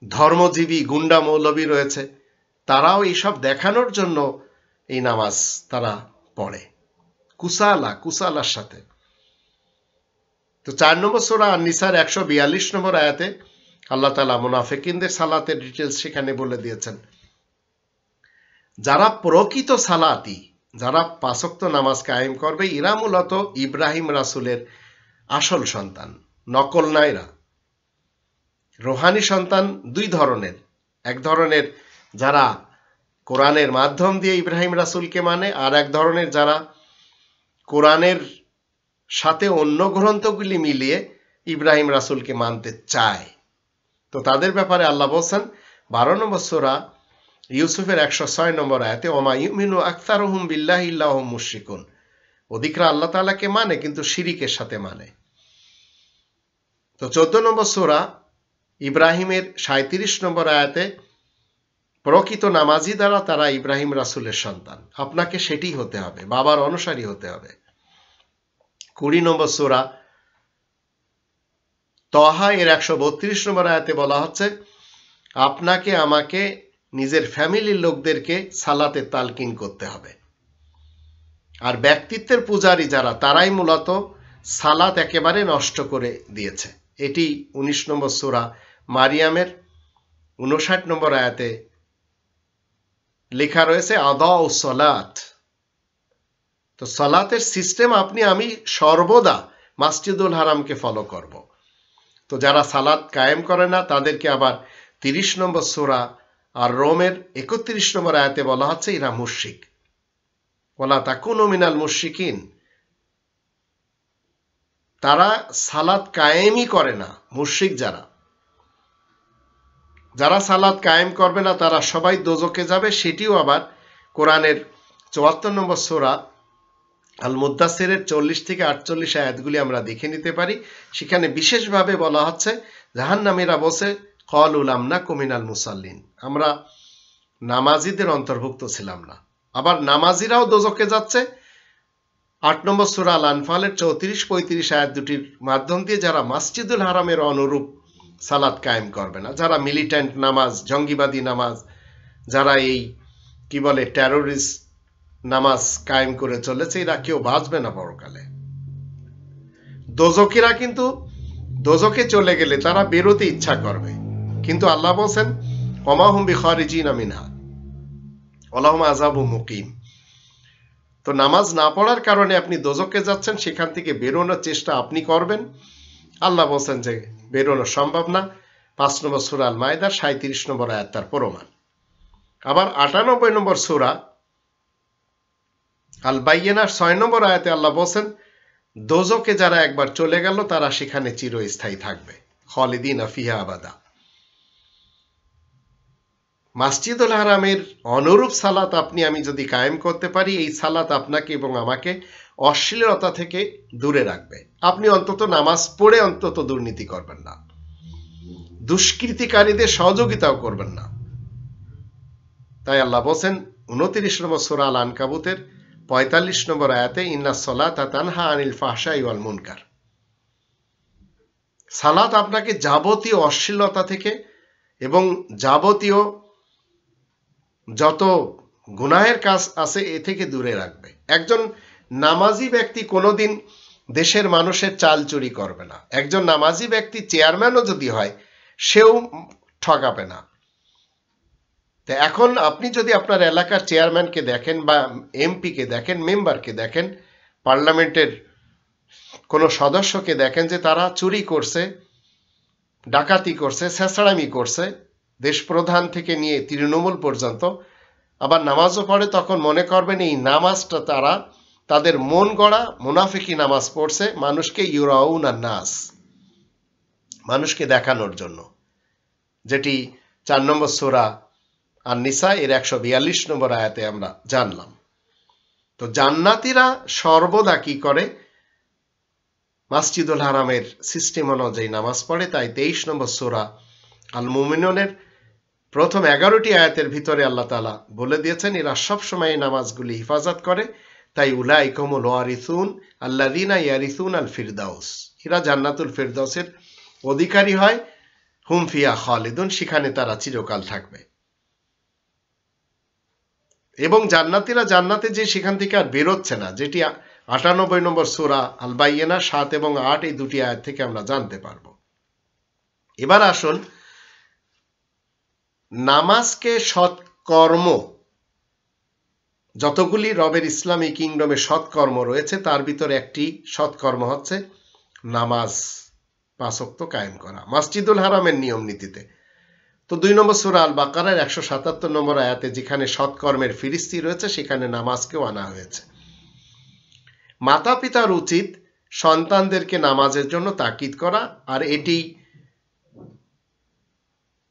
ধর্মজীবী গুন্ডা মৌলবী রয়েছে, তারাও এইসব দেখানোর জন্য এই নামাজ তারা পড়ে কুসালার সাথে। তো 4 নম্বর সূরা আন-নিসার 142 নম্বর আয়াতে আল্লাহ তাআলা মুনাফিকিনদের সালাতের ডিটেইলস সেখানে বলে দিয়েছেন। যারা প্রকৃত সালাতি, যারা 5 ওয়াক্ত নামাজ কায়েম করবে, এরা মূলত ইব্রাহিম রাসূলের আসল সন্তান, নকল না এরা। রূহানি সন্তান দুই ধরনের, এক ধরনের যারা কোরআনের মাধ্যম দিয়ে ইব্রাহিম রাসূলকে মানে, আর এক ধরনের যারা কোরআনের সাথে অন্য গ্রন্থগুলি মিলিয়ে ইব্রাহিম রাসূলকে মানতে চায়। তো তাদের ব্যাপারে আল্লাহ বলছেন 12 নম্বর সূরা ইউসুফের 106 নম্বর আয়াতে, ওমা ইউমিনু আকতারুহুম বিল্লাহি ইল্লা হুম মুশরিকুন। অধিকরা আল্লাহ তাআলাকে মানে কিন্তু শিরিকের সাথে মানে। তো 14 নম্বর সূরা ইব্রাহিমের 37 নম্বর আয়াতে, প্রকৃত নামাজি দ্বারা তারা ইব্রাহিম রাসূলের সন্তান, আপনাকে সেটি হতে হবে, বাবার অনুসারী হতে হবে। 20 নম্বর সূরা তহা এর 132 নম্বর আয়াতে বলা হচ্ছে, আপনাকে আমাকে নিজের ফ্যামিলির লোকদেরকে সালাতে তালকিন করতে হবে। আর ব্যক্তিত্বের পূজারী যারা, তারাই মূলত সালাত একেবারে নষ্ট করে দিয়েছে। এটি 19 নম্বর সূরা মারিয়ামের 59 নম্বর আয়াতে লেখা রয়েছে, আদাউ সালাত। তো সালাতের সিস্টেম আপনি আমি সর্বদা মসজিদুল হারামকে ফলো করব। তো যারা সালাত কায়েম করে না তাদেরকে আবার 30 নম্বর সূরা আর রোমের 31 নম্বর আয়াতে বলা হচ্ছে এরা মুশরিক। ওয়ালা তাকুনু মিনাল মুশরিকিন। তারা সালাত কায়েমই করে না, মুশরিক যারা, যারা সালাত কায়েম করবে না তারা সবাই দোজখে যাবে। সেটিও আবার কোরআনের 74 নম্বর সূরা আল মুদ্দাসিরের 40 থেকে 48 আয়াতগুলি আমরা দেখে নিতে পারি। সেখানে বিশেষভাবে বলা হচ্ছে জাহান্নামীরা বসে ক্বালু লাম নাকু মিনাল মুসাল্লিন, আমরা নামাজিদের অন্তর্ভুক্ত ছিলাম না। আবার নামাজিরাও দোজখে যাচ্ছে। 8 নম্বর সূরা আল আনফালের 34-35 আয়াত দুটির মাধ্যম দিয়ে যারা মসজিদুল হারামের অনুরূপ সালাত কায়েম করবে না, যারা মিলিট্যান্ট নামাজ, জঙ্গিবাদী নামাজ, যারা এই কি বলে টেরোরিস্ট নামাজ কায়েম করে চলেছে, এরা কেউ বাঁচবে না পরকালে। দোজখীরা কিন্তু দোজখে চলে গেলে তারা বেরোতে ইচ্ছা করবে, কিন্তু আল্লাহ বলছেন ওমা হুম বিখারিজিনা মিনহা ওয়ালাহুম আযাবুম মুকিম। তো নামাজ না পড়ার কারণে আপনি দোজখে যাচ্ছেন, সেখান থেকে বেরোনোর চেষ্টা আপনি করবেন। আল্লাহ বলছেন যে বেরোনো সম্ভব না। 5 নম্বর সূরা আল মায়দার 37 নম্বর আয়াত তার প্রমাণ। আবার 98 নম্বর সূরা আল বাইয়িনার 6 নম্বর আয়াতে আল্লাহ বলছেন দোজখে যারা একবার চলে গেল তারা সেখানে চিরস্থায়ী থাকবে, খালিদিনা ফিহা আবাদা। মসজিদুল হারামের অনুরূপ সালাত আপনি আমি যদি কায়েম করতে পারি, এই সালাত আপনাকে এবং আমাকে অশ্লীলতা থেকে দূরে রাখবে। আপনি অন্তত নামাজ পড়ে অন্তত দুর্নীতি করবেন না, দুষ্কৃতিকারীদের সহযোগিতাও করবেন না। তাই আল্লাহ বলেন 29 নম্বর সূরা আল আনকাবুতের 45 নম্বর আয়াতে, ইন্নাস সালাতা তানহা আনিল ফাহশাই ওয়াল মুনকার। সালাত আপনাকে যাবতীয় অশ্লীলতা থেকে এবং যাবতীয় যত গুনাহের কাজ আছে এ থেকে দূরে রাখবে। একজন নামাজি ব্যক্তি কোনোদিন দেশের মানুষের চাল চুরি করবে না। একজন নামাজি ব্যক্তি চেয়ারম্যানও যদি হয় সেও ঠকাবে না। তো এখন আপনি যদি আপনার এলাকার চেয়ারম্যানকে দেখেন বা এমপিকে দেখেন, মেম্বারকে দেখেন, পার্লামেন্টের কোনো সদস্যকে দেখেন যে তারা চুরি করছে, ডাকাতি করছে, ছেঁচড়ামি করছে, দেশ প্রধান থেকে নিয়ে তৃণমূল পর্যন্ত, আবার নামাজও পড়ে, তখন মনে করবেন এই নামাজটা তারা তাদের মন গড়া মুনাফিকি নামাজ পড়ছে মানুষকে ইউরাউনা নাস, মানুষকে দেখানোর জন্য, যেটি 4 নম্বর সূরা আন-নিসা এর 142 নম্বর আয়াতে আমরা জানলাম। তো জান্নাতীরা সর্বদা কি করে? মসজিদুল হারামের সিস্টেম অনুযায়ী নামাজ পড়ে। তাই 23 নম্বর সূরা আল মুমিনুনের প্রথম 11টি আয়াতের ভিতরে আল্লাহ তাআলা বলে দিয়েছেন এরা সবসময় এই নামাজগুলি হিফাজত করে। তাই উলাইকুমুল ওয়ারিসুন আল্লাযীনা ইয়ারিসুন আল ফিরদাউস, এরা জান্নাতুল ফিরদাউসের অধিকারী হয়। হুম ফিহা খালিদুন, সেখানে তারা চিরকাল থাকবে। এবং জান্নাতীরা জান্নাতে যে সেখান থেকে আর বেরোচ্ছে না, যেটি 98 নম্বর সূরা আল বাইয়িনা 7 এবং 8 এই দুটি আয়াত থেকে আমরা জানতে পারবো। এবার আসুন, নামাজকে সৎকর্ম, যতগুলি রবের ইসলামী কিংডমে সৎকর্ম রয়েছে তার ভিতরে একটি সৎকর্ম হচ্ছে নামাজ 5 ওয়াক্ত কায়েম করা মসজিদুল হারামের নিয়ম নীতিতে। তো 2 নম্বর সূরা আল বাকারার 177 নম্বর আয়াতে যেখানে সৎকর্মের ফিরিস্তি রয়েছে সেখানে নামাজকেও আনা হয়েছে। মাতা পিতার উচিত সন্তানদেরকে নামাজের জন্য তাকিদ করা, আর এটি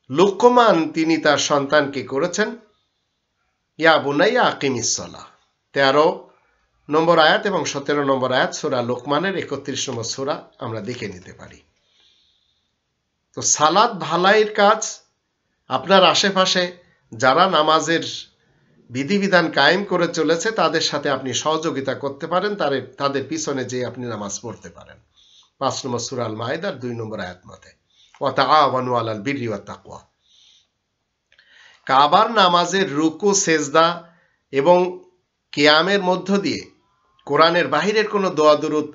লুকমান তিনি তার সন্তানকে করেছেন, ইয়া বুনাইয়া আকিমিস সালাহ 13 নম্বর আয়াত এবং 17 নম্বর আয়াত সূরা লোকমানের 31 নম্বর সূরা আমরা দেখে নিতে পারি। তো সালাত ভালাইয়ের কাজ, আপনার আশেপাশে যারা নামাজের বিধিবিধান কায়েম করে চলেছে তাদের সাথে আপনি সহযোগিতা করতে পারেন, তাদের পিছনে যে আপনি নামাজ পড়তে পারেন। 5 নম্বর সূরা আল মাইদার 2 নম্বর আয়াত মতে ওয়া তাআওয়ানু আলাল বিররি ওয়াত তাকওয়া। কাবার নামাজের রুকু সেজদা এবং কিয়ামের মধ্য দিয়ে কোরআনের বাহিরের কোনো দোয়া দুরূদ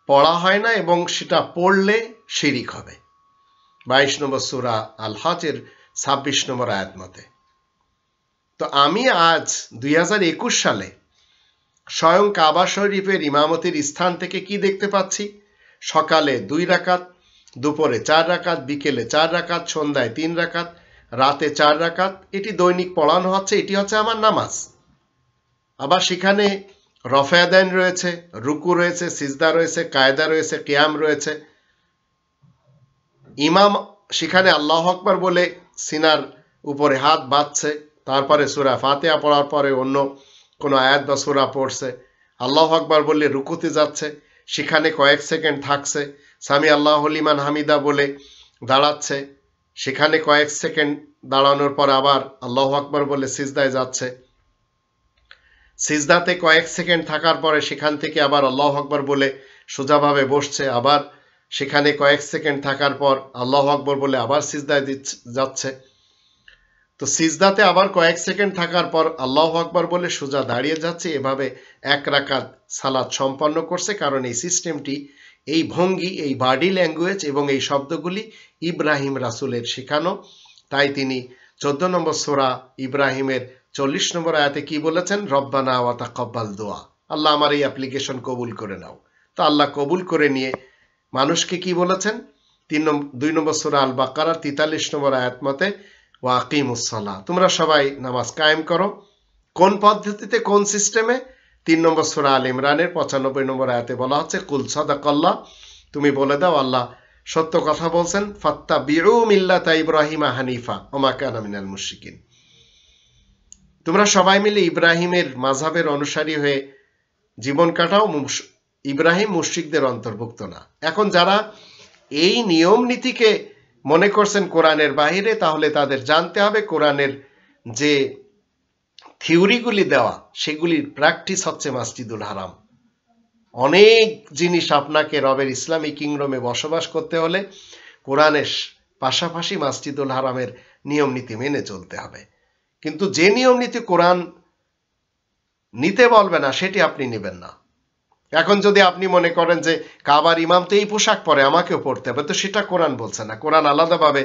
পড়া হয় না এবং সেটা পড়লে শিরিক হবে। 22 নম্বর সূরা আল হজের 26 নম্বর আয়াত মতে। তো আমি আজ 2021 সালে স্বয়ং কাবা শরীফের ইমামতির স্থান থেকে কি দেখতে পাচ্ছি? সকালে 2 রাকাত, দুপুরে 4 রাকাত, বিকেলে 4 রাকাত, সন্ধ্যায় 3 রাকাত, রাতে 4 রাকাত, এটি দৈনিক পড়ানো হচ্ছে। এটি হচ্ছে আমার নামাজ। আবার সেখানে রফায়াদাইন রয়েছে, রুকু রয়েছে, সিজদা রয়েছে, কায়দা রয়েছে, কিয়াম রয়েছে। ইমাম সেখানে আল্লাহু আকবার বলে সিনার উপরে হাত বাঁধছে, তারপরে সূরা ফাতিহা পড়ার পরে অন্য কোনো আয়াত বা সূরা পড়ছে, আল্লাহু আকবার বলে রুকুতে যাচ্ছে, সেখানে কয়েক সেকেন্ড থাকছে, সামি আল্লাহু লিমান হামিদা বলে দাঁড়াচ্ছে, সেখানে কয়েক সেকেন্ড দাঁড়ানোর পর আবার আল্লাহু আকবার বলে সিজদায় যাচ্ছে, সিজদাতে কয়েক সেকেন্ড থাকার পরে সেখান থেকে আবার আল্লাহু আকবার বলে সোজাভাবে বসছে, আবার সেখানে কয়েক সেকেন্ড থাকার পর আল্লাহু আকবার বলে আবার সিজদায় যাচ্ছে। তো সিজদাতে আবার কয়েক সেকেন্ড থাকার পর আল্লাহু আকবার বলে সোজা দাঁড়িয়ে যাচ্ছে। এভাবে 1 রাকাত সালাত সম্পন্ন করছে, কারণ এই সিস্টেমটি, এই ভঙ্গি, এই বডি ল্যাঙ্গুয়েজ এবং এই শব্দগুলি ইব্রাহিম রাসূলের শেখানো। তাই তিনি 14 নম্বর সূরা ইব্রাহিমের 40 নম্বর আয়াতে কি বলেছেন? রব্বানা ওয়া তাকাব্বাল দুআ, আল্লাহ আমার এই অ্যাপ্লিকেশন কবুল করে নাও। তো আল্লাহ কবুল করে নিয়ে মানুষকে কি বলেছেন? 2 নম্বর সূরা আল বাকারার 43 নম্বর আয়াত মতে ওয়া আকিমুস সালাহ, তোমরা সবাই নামাজ কায়েম করো। কোন পদ্ধতিতে, কোন সিস্টেমে? 3 নম্বর সূরা আল ইমরানের 95 নম্বর আয়াতে বলা হচ্ছে কুল সাদাকাল্লাহ, তুমি বলে দাও আল্লাহ সত্য কথা বলছেন, ফাত্তাবিউ মিল্লাতা ইব্রাহিমা হানিফা ওয়া মা কানা মিনাল মুশরিকিন, তোমরা সবাই মিলে ইব্রাহিমের মাযহাবের অনুসারী হয়ে জীবন কাটাও, ইব্রাহিম মুশরিকদের অন্তর্ভুক্ত না। এখন যারা এই নিয়ম নীতিকে মনে করছেন কোরআনের বাহিরে, তাহলে তাদের জানতে হবে কোরআনের যে থিওরিগুলি দেওয়া সেগুলির প্র্যাকটিস হচ্ছে মসজিদুল হারাম। অনেক জিনিস আপনাকে রবের ইসলামী কিংডমে বসবাস করতে হলে কোরআনের পাশাপাশি মসজিদুল হারামের নিয়ম নীতি মেনে চলতে হবে। কিন্তু যে নিয়ম নীতি কোরআন নিতে বলবে না সেটি আপনি নেবেন না। এখন যদি আপনি মনে করেন যে কাবার ইমাম তো এই পোশাক পরে, আমাকেও পড়তে হবে, তো সেটা কোরআন বলছে না। কোরআন আলাদাভাবে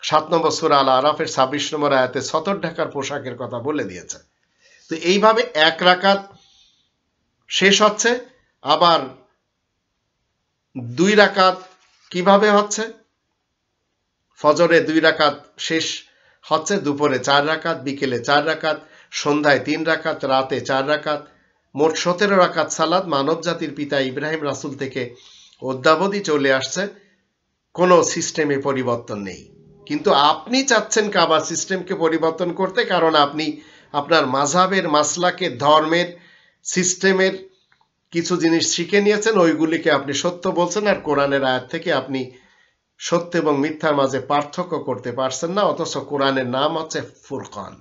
7 নম্বর সূরা আল আরাফের 26 নম্বর আয়াতে সতর ঢাকার পোশাকের কথা বলে দিয়েছে। তো এইভাবে 1 রাকাত শেষ হচ্ছে, আবার 2 রাকাত কিভাবে হচ্ছে? ফজরে 2 রাকাত শেষ হচ্ছে, দুপুরে 4 রাকাত, বিকেলে 4 রাকাত, সন্ধ্যায় 3 রাকাত, রাতে 4 রাকাত, মোট 17 রাকাত সালাত মানব জাতির পিতা ইব্রাহিম রাসূল থেকে অদ্যাবধি চলে আসছে, কোনো সিস্টেমে পরিবর্তন নেই। কিন্তু আপনি চাচ্ছেন কাবা সিস্টেমকে পরিবর্তন করতে, কারণ আপনি আপনার মাযহাবের, মাসলাকের, ধর্মের, সিস্টেমের কিছু জিনিস শিখে নিয়েছেন, ওইগুলিকে আপনি সত্য বলছেন, আর কোরআনের আয়াত থেকে আপনি সত্য এবং মিথ্যার মাঝে পার্থক্য করতে পারছেন না। অথচ কোরআনের নাম হচ্ছে ফুরকান,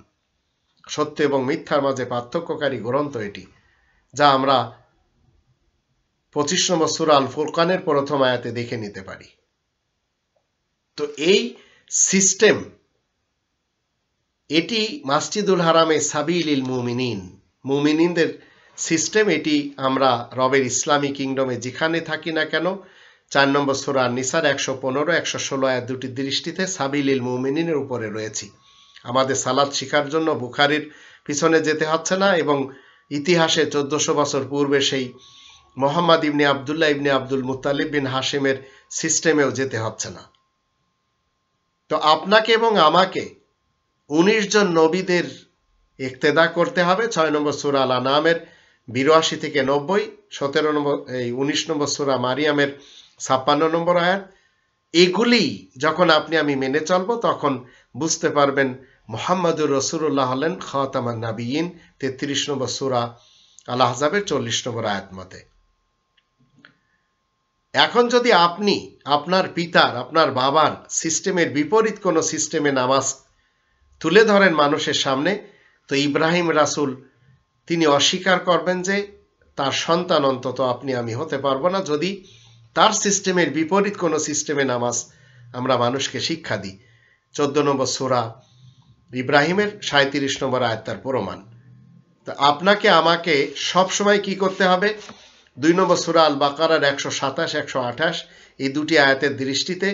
সত্য এবং মিথ্যার মাঝে পার্থক্যকারী গ্রন্থ এটি, যা আমরা 25 নম্বর সূরা আল ফুরকানের প্রথম আয়াতে দেখে নিতে পারি। তো এই সিস্টেম, এটি মসজিদুল হারামে সাবিলিল মুমিনিন, মুমিনিনদের সিস্টেম। এটি আমরা রবের ইসলামী কিংডমে যেখানে থাকি না কেন 4 নম্বর সূরা নিসার 115 116 আয়াত দুটি দৃষ্টিতে সাবিলিল মুমিনিনের উপরে রয়েছি। আমাদের সালাত শিখার জন্য বুখারীর পিছনে যেতে হচ্ছে না, এবং ইতিহাসে 1400 বছর পূর্বে সেই মোহাম্মদ ইবনে আবদুল্লাহ ইবনে আব্দুল মুত্তালিব বিন হাশিমের সিস্টেমেও যেতে হচ্ছে না। তো আপনাকে এবং আমাকে 19 জন নবীদের ইক্তেদা করতে হবে। 6 নম্বর সূরা আল আনামের 82 থেকে 90, 17 নম্বর 19 নম্বর সূরা মারিয়ামের 56 নম্বর আয়াত। এগুলি যখন আপনি আমি মেনে চলবো তখন বুঝতে পারবেন মুহাম্মদুর রাসূলুল্লাহ হলেন খাতামান নাবিয়িন, 33 নম্বর সূরা আল আহজাবের 40 নম্বর আয়াত মতে। এখন যদি আপনি আপনার পিতার, আপনার বাবার সিস্টেমের বিপরীত কোনো সিস্টেমে নামাজ তুলে ধরেন মানুষের সামনে, তো ইব্রাহিম রাসূল তিনি অস্বীকার করবেন যে তার সন্তান অন্তত আপনি আমি হতে পারবো না যদি তার সিস্টেমের বিপরীত কোনো সিস্টেমে নামাজ আমরা মানুষকে শিক্ষা দিই। 14 নম্বর সূরা ইব্রাহিমের 37 নম্বর আয়াত তার প্রমাণ। তো আপনাকে আমাকে সবসময় কি করতে হবে? 2 নম্বর সূরা আল বাকারার 127 128 এই দুটি আয়াতের দৃষ্টিতে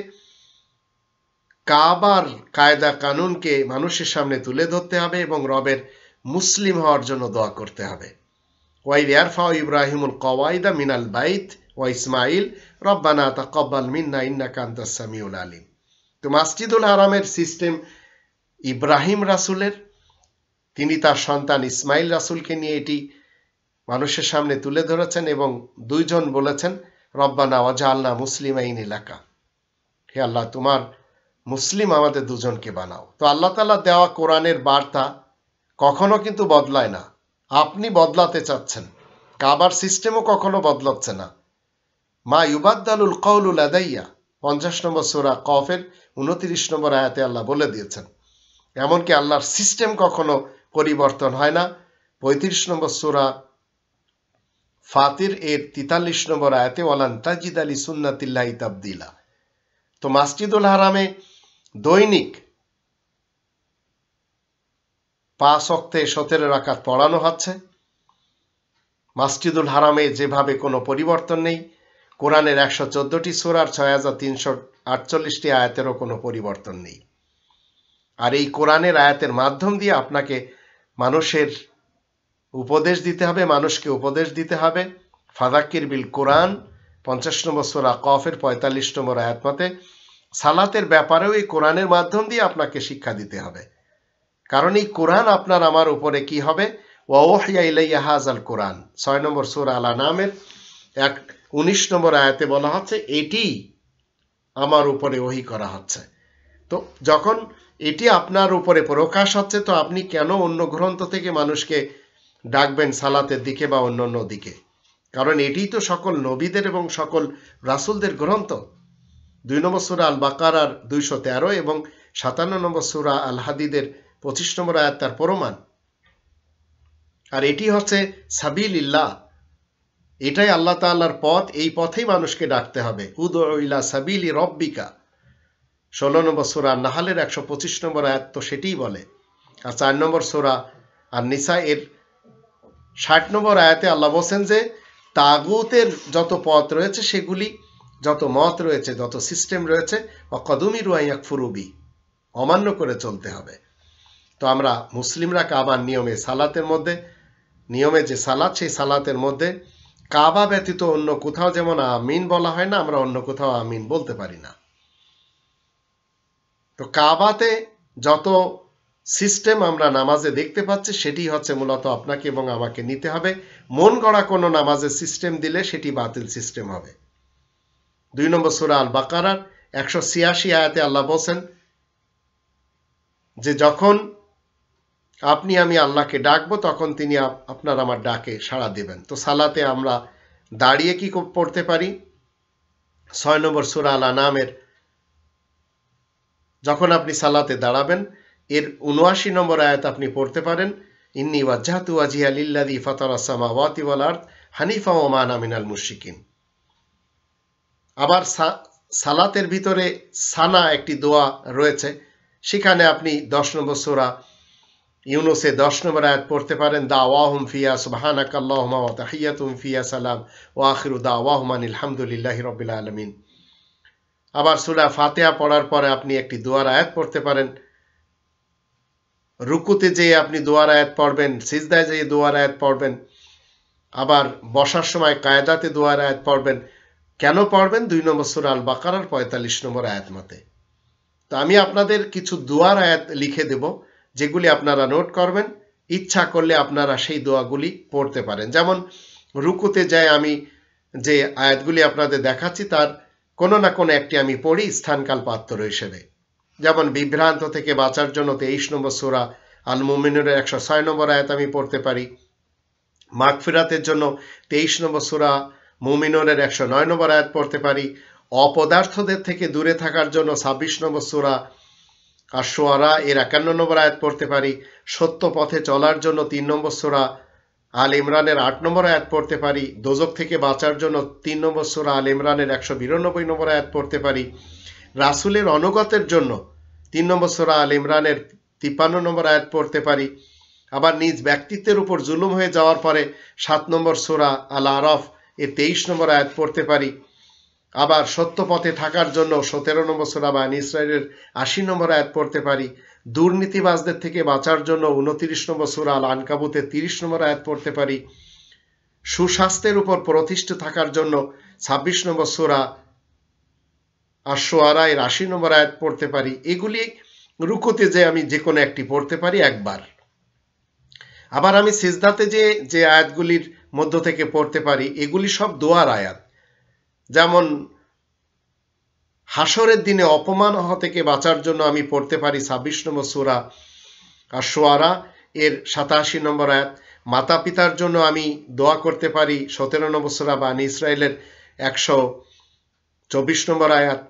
কাবার কায়দা কানুনকে মানুষের সামনে তুলে ধরতে হবে এবং রবের মুসলিম হওয়ার জন্য দোয়া করতে হবে। ওয়াইদ ইয়ারফাউ ইব্রাহিমুল কওয়াইদা মিনাল বাইত ওয়া ইসমাইল রব্বানা তাকাব্বাল মিন্না ইন্নাকা আনতাস সামিউল আলিম। তো মসজিদুল হারামের সিস্টেম ইব্রাহিম রাসূলের, তিনি তার সন্তান ইসমাইল রাসূলকে নিয়ে এটি মানুষের সামনে তুলে ধরেছেন এবং দুইজন বলেছেন রব্বানা ওয়াজআলনা মুসলিমাইনি লাকা, হে আল্লাহ তোমার মুসলিম আমাদের দুজনকে বানাও। তো আল্লাহ তাআলা দেওয়া কোরআনের বার্তা কখনো কিন্তু বদলায় না। আপনি বদলাতে চাচ্ছেন, কাবার সিস্টেমও কখনো বদলাচ্ছে না। মা ইউবাদদালুল কওলু লাদাইয়া 50 নম্বর সূরা কফের 29 নম্বর আয়াতে আল্লাহ বলে দিয়েছেন। এমনকি আল্লাহর সিস্টেম কখনো পরিবর্তন হয় না। 35 নম্বর সূরা ফাতির এর 43 নম্বর আয়াতে ওয়ালান তাজিদ আলি সুন্নাতিল্লাহি তাবদিলা। তো মসজিদুল হারামে দৈনিক 5 ওয়াক্তে 17 রাকাত পড়ানো হচ্ছে। মসজিদুল হারামে যেভাবে কোনো পরিবর্তন নেই, কোরআনের 114টি সূরার 6348টি আয়াতেরও কোনো পরিবর্তন নেই। আর এই কোরআনের আয়াতের মাধ্যম দিয়ে আপনাকে মানুষের উপদেশ দিতে হবে, মানুষকে উপদেশ দিতে হবে। ফাযাক্কির বিল কোরআন 50 নম্বর সূরা কফের 45 নম্বর আয়াত মতে সালাতের ব্যাপারেও এই কোরআনের মাধ্যম দিয়ে আপনাকে শিক্ষা দিতে হবে। কারণ এই কোরআন আপনার আমার উপরে কি হবে? ওয়া উহিয়া ইলাইয়া হাযাল কোরআন 6 নম্বর সূরা আল আনামের 19 নম্বর আয়াতে বলা হচ্ছে এটি আমার উপরে ওহী করা হচ্ছে। তো যখন এটি আপনার উপরে প্রকাশ হচ্ছে, তো আপনি কেন অন্য গ্রন্থ থেকে মানুষকে ডাকবেন সালাতের দিকে বা অন্য দিকে? কারণ এটিই তো সকল নবীদের এবং সকল রাসূলদের গ্রন্থ। 2 নম্বর সূরা আল বাকারার 213 এবং 57 নম্বর সূরা আল হাদিদের 25 নম্বর আয়াত তার প্রমাণ। আর এটি হচ্ছে সাবিলিল্লাহ, এটাই আল্লাহ তাআলার পথ, এই পথেই মানুষকে ডাকতে হবে। উদউ ইলা সাবিলি রব্বিকা 16 নম্বর সূরা নাহলের 125 নম্বর আয়াত তো সেটিই বলে। আর 4 নম্বর সূরা আর নিসা এর 60 নম্বর আয়াতে আল্লাহ বলেন যে তাগুতের যত পথ রয়েছে, সেগুলি যত মত রয়েছে, যত সিস্টেম রয়েছে, ওয়াকাদুমিরু আইয়াকফুরু বি, অমান্য করে চলতে হবে। তো আমরা মুসলিমরা কাবার নিয়মে সালাতের মধ্যে, নিয়মে যে সালাত, সেই সালাতের মধ্যে কাবা ব্যতীত অন্য কোথাও যেমন আমিন বলা হয় না, আমরা অন্য কোথাও আমিন বলতে পারি না। তো কাবাতে যত সিস্টেম আমরা নামাজে দেখতে পাচ্ছি, সেটি হচ্ছে মূলত আপনাকে এবং আমাকে নিতে হবে। মন গড়া কোনো নামাজের সিস্টেম দিলে সেটি বাতিল সিস্টেম হবে। 2 নম্বর সূরা আল বাকারার 186 আয়াতে আল্লাহ বলেন যে যখন আপনি আমি আল্লাহকে ডাকবো তখন তিনি আপনার আমার ডাকে সাড়া দেবেন। তো সালাতে আমরা দাঁড়িয়ে কি পড়তে পারি? 6 নম্বর সূরা আল আনামের যখন আপনি সালাতে দাঁড়াবেন এর 79 নম্বর আয়াত আপনি পড়তে পারেন, ইন্নী ওয়াজ্জাহতু ওয়াজহিয়া লিল্লাযী ফাতারাস সামাওয়াতি ওয়াল আরদ হানিফা ওয়া মা আনা মিনাল মুশরিকিন। আবার সালাতের ভিতরে সানা একটি দোয়া রয়েছে, সেখানে আপনি 10 নম্বর সূরা ইউনুসে 10 নম্বর আয়াত পড়তে পারেন, দাওয়াহুম ফিয়া সুবহানাকা আল্লাহুম্মা ওয়া তাহিয়াতুহুম ফিয়া সালাম ওয়া আখিরু দাওয়াহুম আনিল হামদুলিল্লাহি রাব্বিল আলামিন। আবার সূরা ফাতিহা পড়ার পরে আপনি একটি দোয়ার আয়াত পড়তে পারেন, রুকুতে যেয়ে আপনি দোয়ার আয়াত পড়বেন, সিজদায় যেয়ে দোয়ার আয়াত পড়বেন, আবার বসার সময় কায়দাতে দোয়ার আয়াত পড়বেন। কেন পড়বেন? 2 নম্বর সূরা আল বাকারার 45 নম্বর আয়াত মতে। তো আমি আপনাদের কিছু দোয়ার আয়াত লিখে দেব, যেগুলি আপনারা নোট করবেন, ইচ্ছা করলে আপনারা সেই দোয়াগুলি পড়তে পারেন। যেমন রুকুতে যায় আমি যে আয়াতগুলি আপনাদের দেখাচ্ছি তার কোনো না কোনো একটি আমি পড়ি স্থানকাল পাত্র হিসেবে। যেমন বিভ্রান্ত থেকে বাঁচার জন্য 23 নম্বর সূরা আল মুমিনুনের 106 নম্বর আয়াত আমি পড়তে পারি। মাগফিরাতের জন্য 23 নম্বর সূরা মুমিনুনের 109 নম্বর আয়াত পড়তে পারি। অপদার্থদের থেকে দূরে থাকার জন্য 26 নম্বর সূরা আশ-শুআরা এর 51 নম্বর আয়াত পড়তে পারি। সত্য পথে চলার জন্য 3 নম্বর সূরা আল ইমরানের 8 নম্বর আয়াত পড়তে পারি। দোজখ থেকে বাঁচার জন্য 3 নম্বর সূরা আল ইমরানের 192 নম্বর আয়াত পড়তে পারি। রাসূলের অনুগতের জন্য 3 নম্বর সূরা আল ইমরানের 53 নম্বর আয়াত পড়তে পারি। আবার নিজ ব্যক্তিত্বের উপর জুলুম হয়ে যাওয়ার পরে 7 নম্বর সূরা আল আরাফ এর 23 নম্বর আয়াত পড়তে পারি। আবার সত্য পথে থাকার জন্য 17 নম্বর সূরা বানী ইসরাঈলের 80 নম্বর আয়াত পড়তে পারি। দুর্নীতিবাজদের থেকে বাঁচার জন্য 29 নম্বর সূরা আল আনকাবুতের 30 নম্বর আয়াত পড়তে পারি। সুস্বাস্থ্যের উপর প্রতিষ্ঠিত থাকার জন্য 26 নম্বর সূরা আশ-শুআরা এর 80 নম্বর আয়াত পড়তে পারি। এগুলি রুকুতে যে আমি যে কোনো একটি পড়তে পারি একবার। আবার আমি সিজদাতে যে আয়াতগুলির মধ্য থেকে পড়তে পারি এগুলি সব দোয়ার আয়াত। যেমন হাসরের দিনে অপমান হওয়া থেকে বাঁচার জন্য আমি পড়তে পারি 26 নম্বর সূরা আশ-শুআরা এর 87 নম্বর আয়াত। মাতা পিতার জন্য আমি দোয়া করতে পারি 17 নম্বর সূরা বানী ইসরাঈলের 124 নম্বর আয়াত।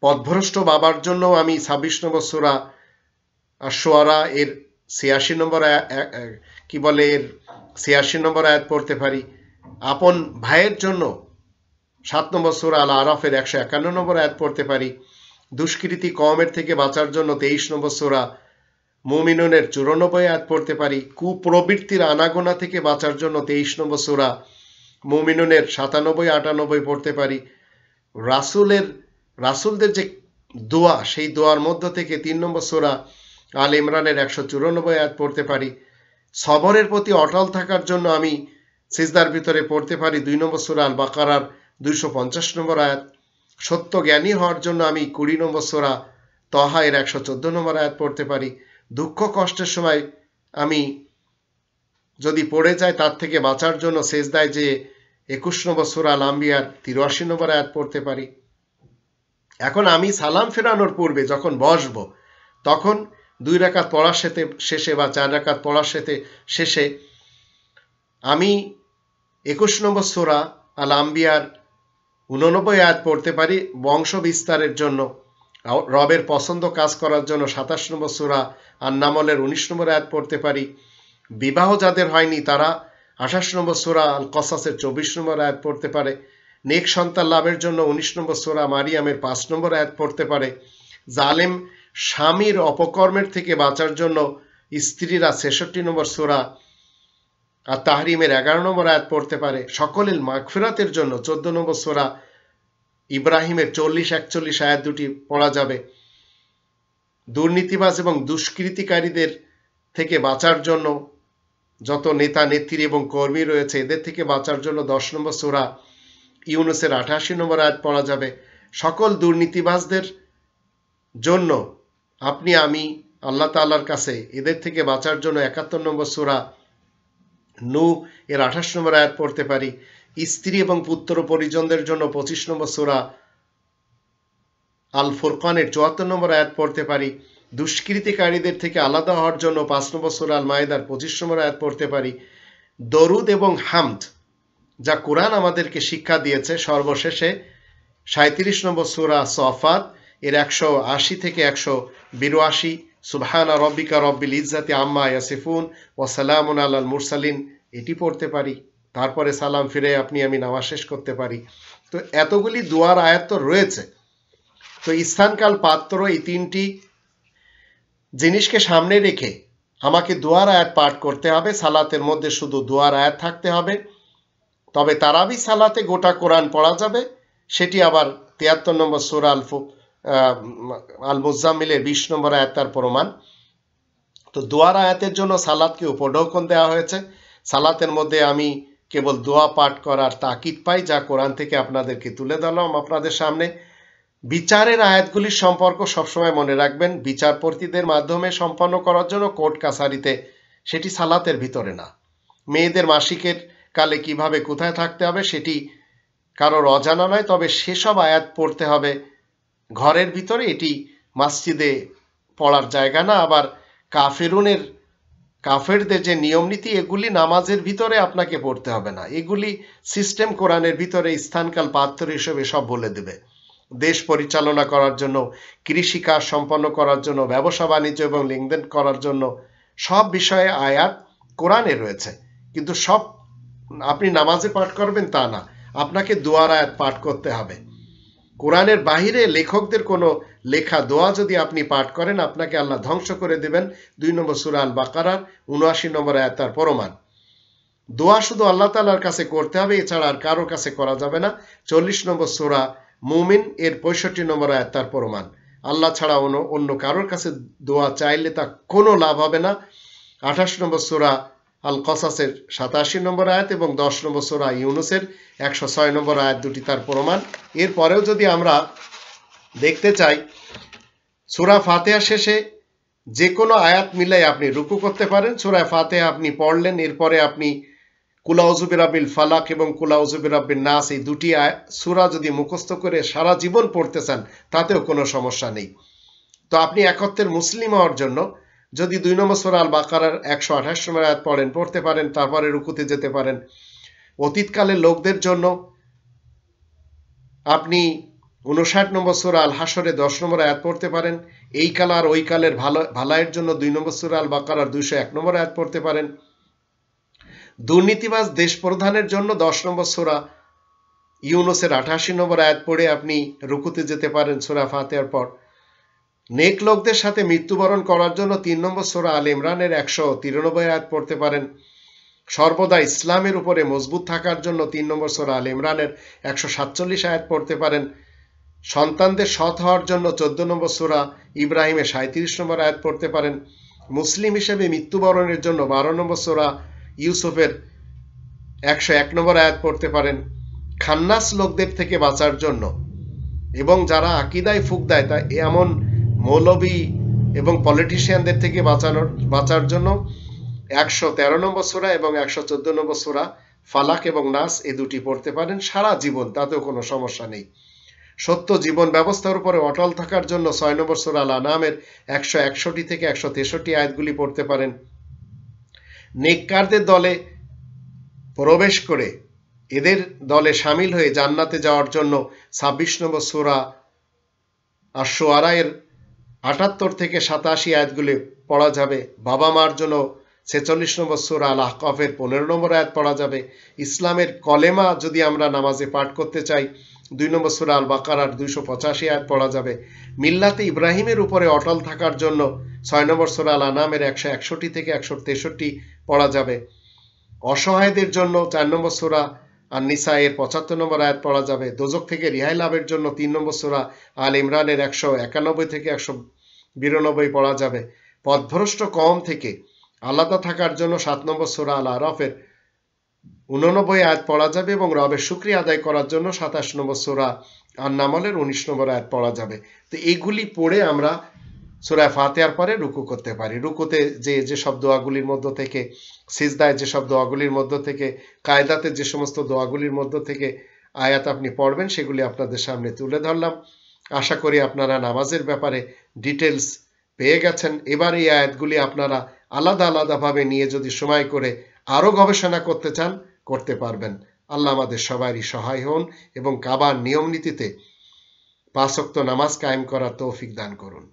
পথভ্রষ্ট বাবার জন্য আমি 26 নম্বর সূরা আশ-শুআরা এর 86 নম্বর এর 86 নম্বর আয়াত পড়তে পারি। আপন ভাইয়ের জন্য 7 নম্বর সূরা আল আরাফের 151 নম্বর আয়াত পড়তে পারি। দুষ্কৃতি কওমের থেকে বাঁচার জন্য 23 নম্বর সূরা মুমিনুনের 94 আয়াত পড়তে পারি। কুপ্রবৃত্তির আনাগোনা থেকে বাঁচার জন্য 23 নম্বর সূরা মুমিনুনের 97-98 পড়তে পারি। রাসূলদের যে দোয়া সেই দোয়ার মধ্য থেকে 3 নম্বর সূরা আল ইমরানের 194 আয়াত পড়তে পারি। সবরের প্রতি অটল থাকার জন্য আমি সিজদার ভিতরে পড়তে পারি 2 নম্বর সূরা আল বাকারার 250 নম্বর আয়াত। সত্য জ্ঞানী হওয়ার জন্য আমি 20 নম্বর সূরা তহা এর 114 নম্বর আয়াত পড়তে পারি। দুঃখ কষ্টের সময় আমি যদি পড়ে যাই তার থেকে বাঁচার জন্য সিজদায় যে 21 নম্বর সূরা আল আম্বিয়ার 83 নম্বর আয়াত পড়তে পারি। এখন আমি সালাম ফেরানোর পূর্বে যখন বসবো তখন 2 রাকাত পড়ার শেষে বা 4 রাকাত পড়ার শেষে আমি 21 নম্বর সূরা আল আম্বিয়ার 89 আয়াত পড়তে পারি বংশ বিস্তারের জন্য। রবের পছন্দ কাজ করার জন্য 27 নম্বর সূরা আন-নামলের 19 নম্বর আয়াত পড়তে পারি। বিবাহ যাদের হয়নি তারা 28 নম্বর সূরা আল কসাসের 24 নম্বর আয়াত পড়তে পারে। নেক সন্তান লাভের জন্য 19 নম্বর সূরা মারিয়ামের 5 নম্বর আয়াত পড়তে পারে। জালেম স্বামীর অপকর্মের থেকে বাঁচার জন্য স্ত্রীরা 66 নম্বর সূরা আর তাহরিমের 11 নম্বর আয়াত পড়তে পারে। সকলের মাগফিরাতের জন্য 14 নম্বর সূরা ইব্রাহিমের 40-41 আয়াত দুটি পড়া যাবে। দুর্নীতিবাজ এবং দুষ্কৃতিকারীদের থেকে বাঁচার জন্য যত নেতা নেত্রী এবং কর্মী রয়েছে এদের থেকে বাঁচার জন্য 10 নম্বর সূরা ইউনুসের 88 নম্বর আয়াত পড়া যাবে। সকল দুর্নীতিবাজদের জন্য আমি আল্লাহ তাআলার কাছে এদের থেকে বাঁচার জন্য 71 নম্বর সূরা নূহ এর 28 নম্বর আয়াত পড়তে পারি। স্ত্রী এবং পুত্র পরিজনদের জন্য 25 নম্বর সূরা আল ফুরকানের 74 নম্বর আয়াত পড়তে পারি। দুষ্কৃতিকারীদের থেকে আলাদা হওয়ার জন্য 5 নম্বর সূরা আল মাইদার 25 নম্বর আয়াত পড়তে পারি। দরুদ এবং হামদ যা কোরআন আমাদেরকে শিক্ষা দিয়েছে সর্বশেষে 37 নম্বর সূরা সফাত এর 180 থেকে 182 সুবহানা রব্বিকা রব্বিল ইজ্জাতি আম্মা ইয়াসিফুন ওয়া সালামুন আলাল মুরসালিন এটি পড়তে পারি। তারপরে সালাম ফিরে আমি নামাজ শেষ করতে পারি। তো এতগুলি দোয়ার আয়াত তো রয়েছে, তো স্থানকাল পাত্র এই তিনটি জিনিসকে সামনে রেখে আমাকে দোয়ার আয়াত পাঠ করতে হবে। সালাতের মধ্যে শুধু দোয়ার আয়াত থাকতে হবে। তবে তারাবি সালাতে গোটা কোরআন পড়া যাবে, সেটি আবার 73 নম্বর সূরা আল মুজাম্মিলের 20 নম্বর আয়াত তার প্রমাণ। তো দোয়ার আয়াতের জন্য সালাতকে উপঢৌকন দেওয়া হয়েছে। সালাতের মধ্যে আমি কেবল দোয়া পাঠ করার তাকিদ পাই, যা কোরআন থেকে আপনাদেরকে তুলে ধরলাম আপনাদের সামনে। বিচারের আয়াতগুলির সম্পর্ক সবসময় মনে রাখবেন, বিচারপতিদের মাধ্যমে সম্পন্ন করার জন্য কোর্ট কাছারিতে, সেটি সালাতের ভিতরে না। মেয়েদের মাসিকের কালে কিভাবে কোথায় থাকতে হবে সেটি কারোর অজানা নয়, তবে সেসব আয়াত পড়তে হবে ঘরের ভিতরে, এটি মসজিদে পড়ার জায়গা না। আবার কাফেরদের যে নিয়ম নীতি, এগুলি নামাজের ভিতরে আপনাকে পড়তে হবে না। এগুলি সিস্টেম কোরআনের ভিতরে স্থানকাল পাত্র হিসেবে সব বলে দেবে। দেশ পরিচালনা করার জন্য, কৃষিকাজ সম্পন্ন করার জন্য, ব্যবসা বাণিজ্য এবং লেনদেন করার জন্য সব বিষয়ে আয়াত কোরআনে রয়েছে। কিন্তু সব আপনি নামাজে পাঠ করবেন তা না, আপনাকে দোয়ার আয়াত পাঠ করতে হবে। কোরআনের বাহিরে লেখকদের কোনো লেখা দোয়া যদি আপনি পাঠ করেন, আপনাকে আল্লাহ ধ্বংস করে দেবেন। 2 নম্বর সূরা আল বাকারার 79 নম্বর আয়াত তার প্রমাণ। দোয়া শুধু আল্লাহ তাআলার কাছে করতে হবে, এছাড়া আর কারোর কাছে করা যাবে না। 40 নম্বর সূরা মুমিন এর 65 নম্বর আয়াত তার প্রমাণ। আল্লাহ ছাড়া অন্য কারোর কাছে দোয়া চাইলে তা কোনো লাভ হবে না। 28 নম্বর সূরা আল কসাসের 87 নম্বর আয়াত এবং 10 নম্বর সূরা ইউনুসের 106 নম্বর আয়াত দুটি তার প্রমাণ। এরপরেও যদি আমরা দেখতে চাই, সূরা ফাতিহা শেষে যে কোনো আয়াত মিলাই আপনি রুকু করতে পারেন। সূরা ফাতিহা আপনি পড়লেন, এরপরে আপনি কুল আউযু বিরাব্বিল ফালাক এবং কুল আউযু বিরাব্বিন নাস এই দুটি সূরা যদি মুখস্থ করে সারা জীবন পড়তে চান, তাতেও কোনো সমস্যা নেই। তো আপনি একত্বের মুসলিম হওয়ার জন্য যদি 2 নম্বর সূরা আল বাকারার 128 নম্বর আয়াত পড়তে পারেন, তারপরে রুকুতে যেতে পারেন। অতীতকালের লোকদের জন্য আপনি 59 নম্বর সূরা আল হাসরে 10 নম্বর আয়াত পড়তে পারেন। এই কাল আর ওই কালের ভালাইয়ের জন্য 2 নম্বর সূরা আল বাকারার 201 নম্বর আয়াত পড়তে পারেন। দুর্নীতিবাজ দেশ প্রধানের জন্য 10 নম্বর সূরা ইউনুসের 88 নম্বর আয়াত পড়ে আপনি রুকুতে যেতে পারেন সূরা ফাতিহার পর। নেক লোকদের সাথে মৃত্যুবরণ করার জন্য 3 নম্বর সূরা আল ইমরানের 193 আয়াত পড়তে পারেন। সর্বদা ইসলামের উপরে মজবুত থাকার জন্য 3 নম্বর সূরা আল ইমরানের 147 আয়াত পড়তে পারেন। সন্তানদের সৎ হওয়ার জন্য 14 নম্বর সূরা ইব্রাহিমের 37 নম্বর আয়াত পড়তে পারেন। মুসলিম হিসেবে মৃত্যুবরণের জন্য 12 নম্বর সূরা ইউসুফের 101 নম্বর আয়াত পড়তে পারেন। খান্নাস লোকদের থেকে বাঁচার জন্য এবং যারা আকীদায় ফুক দেয়, তা এমন মৌলবী এবং পলিটিশিয়ানদের থেকে বাঁচার জন্য 113 নম্বর সূরা এবং 114 নম্বর সূরা ফালাক এবং নাস এই দুটি পড়তে পারেন সারা জীবন, তাতেও কোনো সমস্যা নেই। সত্য জীবন ব্যবস্থার উপরে অটল থাকার জন্য 6 নম্বর সূরা আল আনামের 161 থেকে 163 আয়াতগুলি পড়তে পারেন। নেককারদের দলে প্রবেশ করে এদের দলে সামিল হয়ে জান্নাতে যাওয়ার জন্য 26 নম্বর সূরা আশ-শুআরা এর 78 থেকে 87 আয়াতগুলি পড়া যাবে। বাবা মার জন্য 46 নম্বর সূরা আল আহকাফের 15 নম্বর আয়াত পড়া যাবে। ইসলামের কলেমা যদি আমরা নামাজে পাঠ করতে চাই, 2 নম্বর সূরা আল বাকারার 285 আয়াত পড়া যাবে। মিল্লাতে ইব্রাহিমের উপরে অটল থাকার জন্য 6 নম্বর সূরা আল আনামের 161 থেকে 163 পড়া যাবে। অসহায়দের জন্য 4 নম্বর সূরা আর নিসা এর 75 নম্বর আয়াত পড়া যাবে। দোজক থেকে রিহাই লাভের জন্য 3 নম্বর সূরা আল ইমরানের 191 থেকে 192 পড়া যাবে। পথভ্রষ্ট কওম থেকে আলাদা থাকার জন্য 7 নম্বর সূরা আল আরাফের 89 আয়াত পড়া যাবে এবং রবের শুকরিয়া আদায় করার জন্য 27 নম্বর সূরা আন-নামলের 19 নম্বর আয়াত পড়া যাবে। তো এগুলি পড়ে আমরা সূরা ফাতিহার পরে রুকু করতে পারি। রুকুতে যে সব দোয়াগুলির মধ্য থেকে, সিজদায় যে সব দোয়াগুলির মধ্য থেকে, কায়দাতে যে সমস্ত দোয়াগুলির মধ্য থেকে আয়াত আপনি পড়বেন, সেগুলি আপনাদের সামনে তুলে ধরলাম। আশা করি আপনারা নামাজের ব্যাপারে ডিটেলস পেয়ে গেছেন। এবার এই আয়াতগুলি আপনারা আলাদা আলাদাভাবে নিয়ে যদি সময় করে আরও গবেষণা করতে চান, করতে পারবেন। আল্লাহ আমাদের সবারই সহায় হন এবং কাবার নিয়ম নীতিতে 5 ওয়াক্ত নামাজ কায়েম করার তৌফিক দান করুন।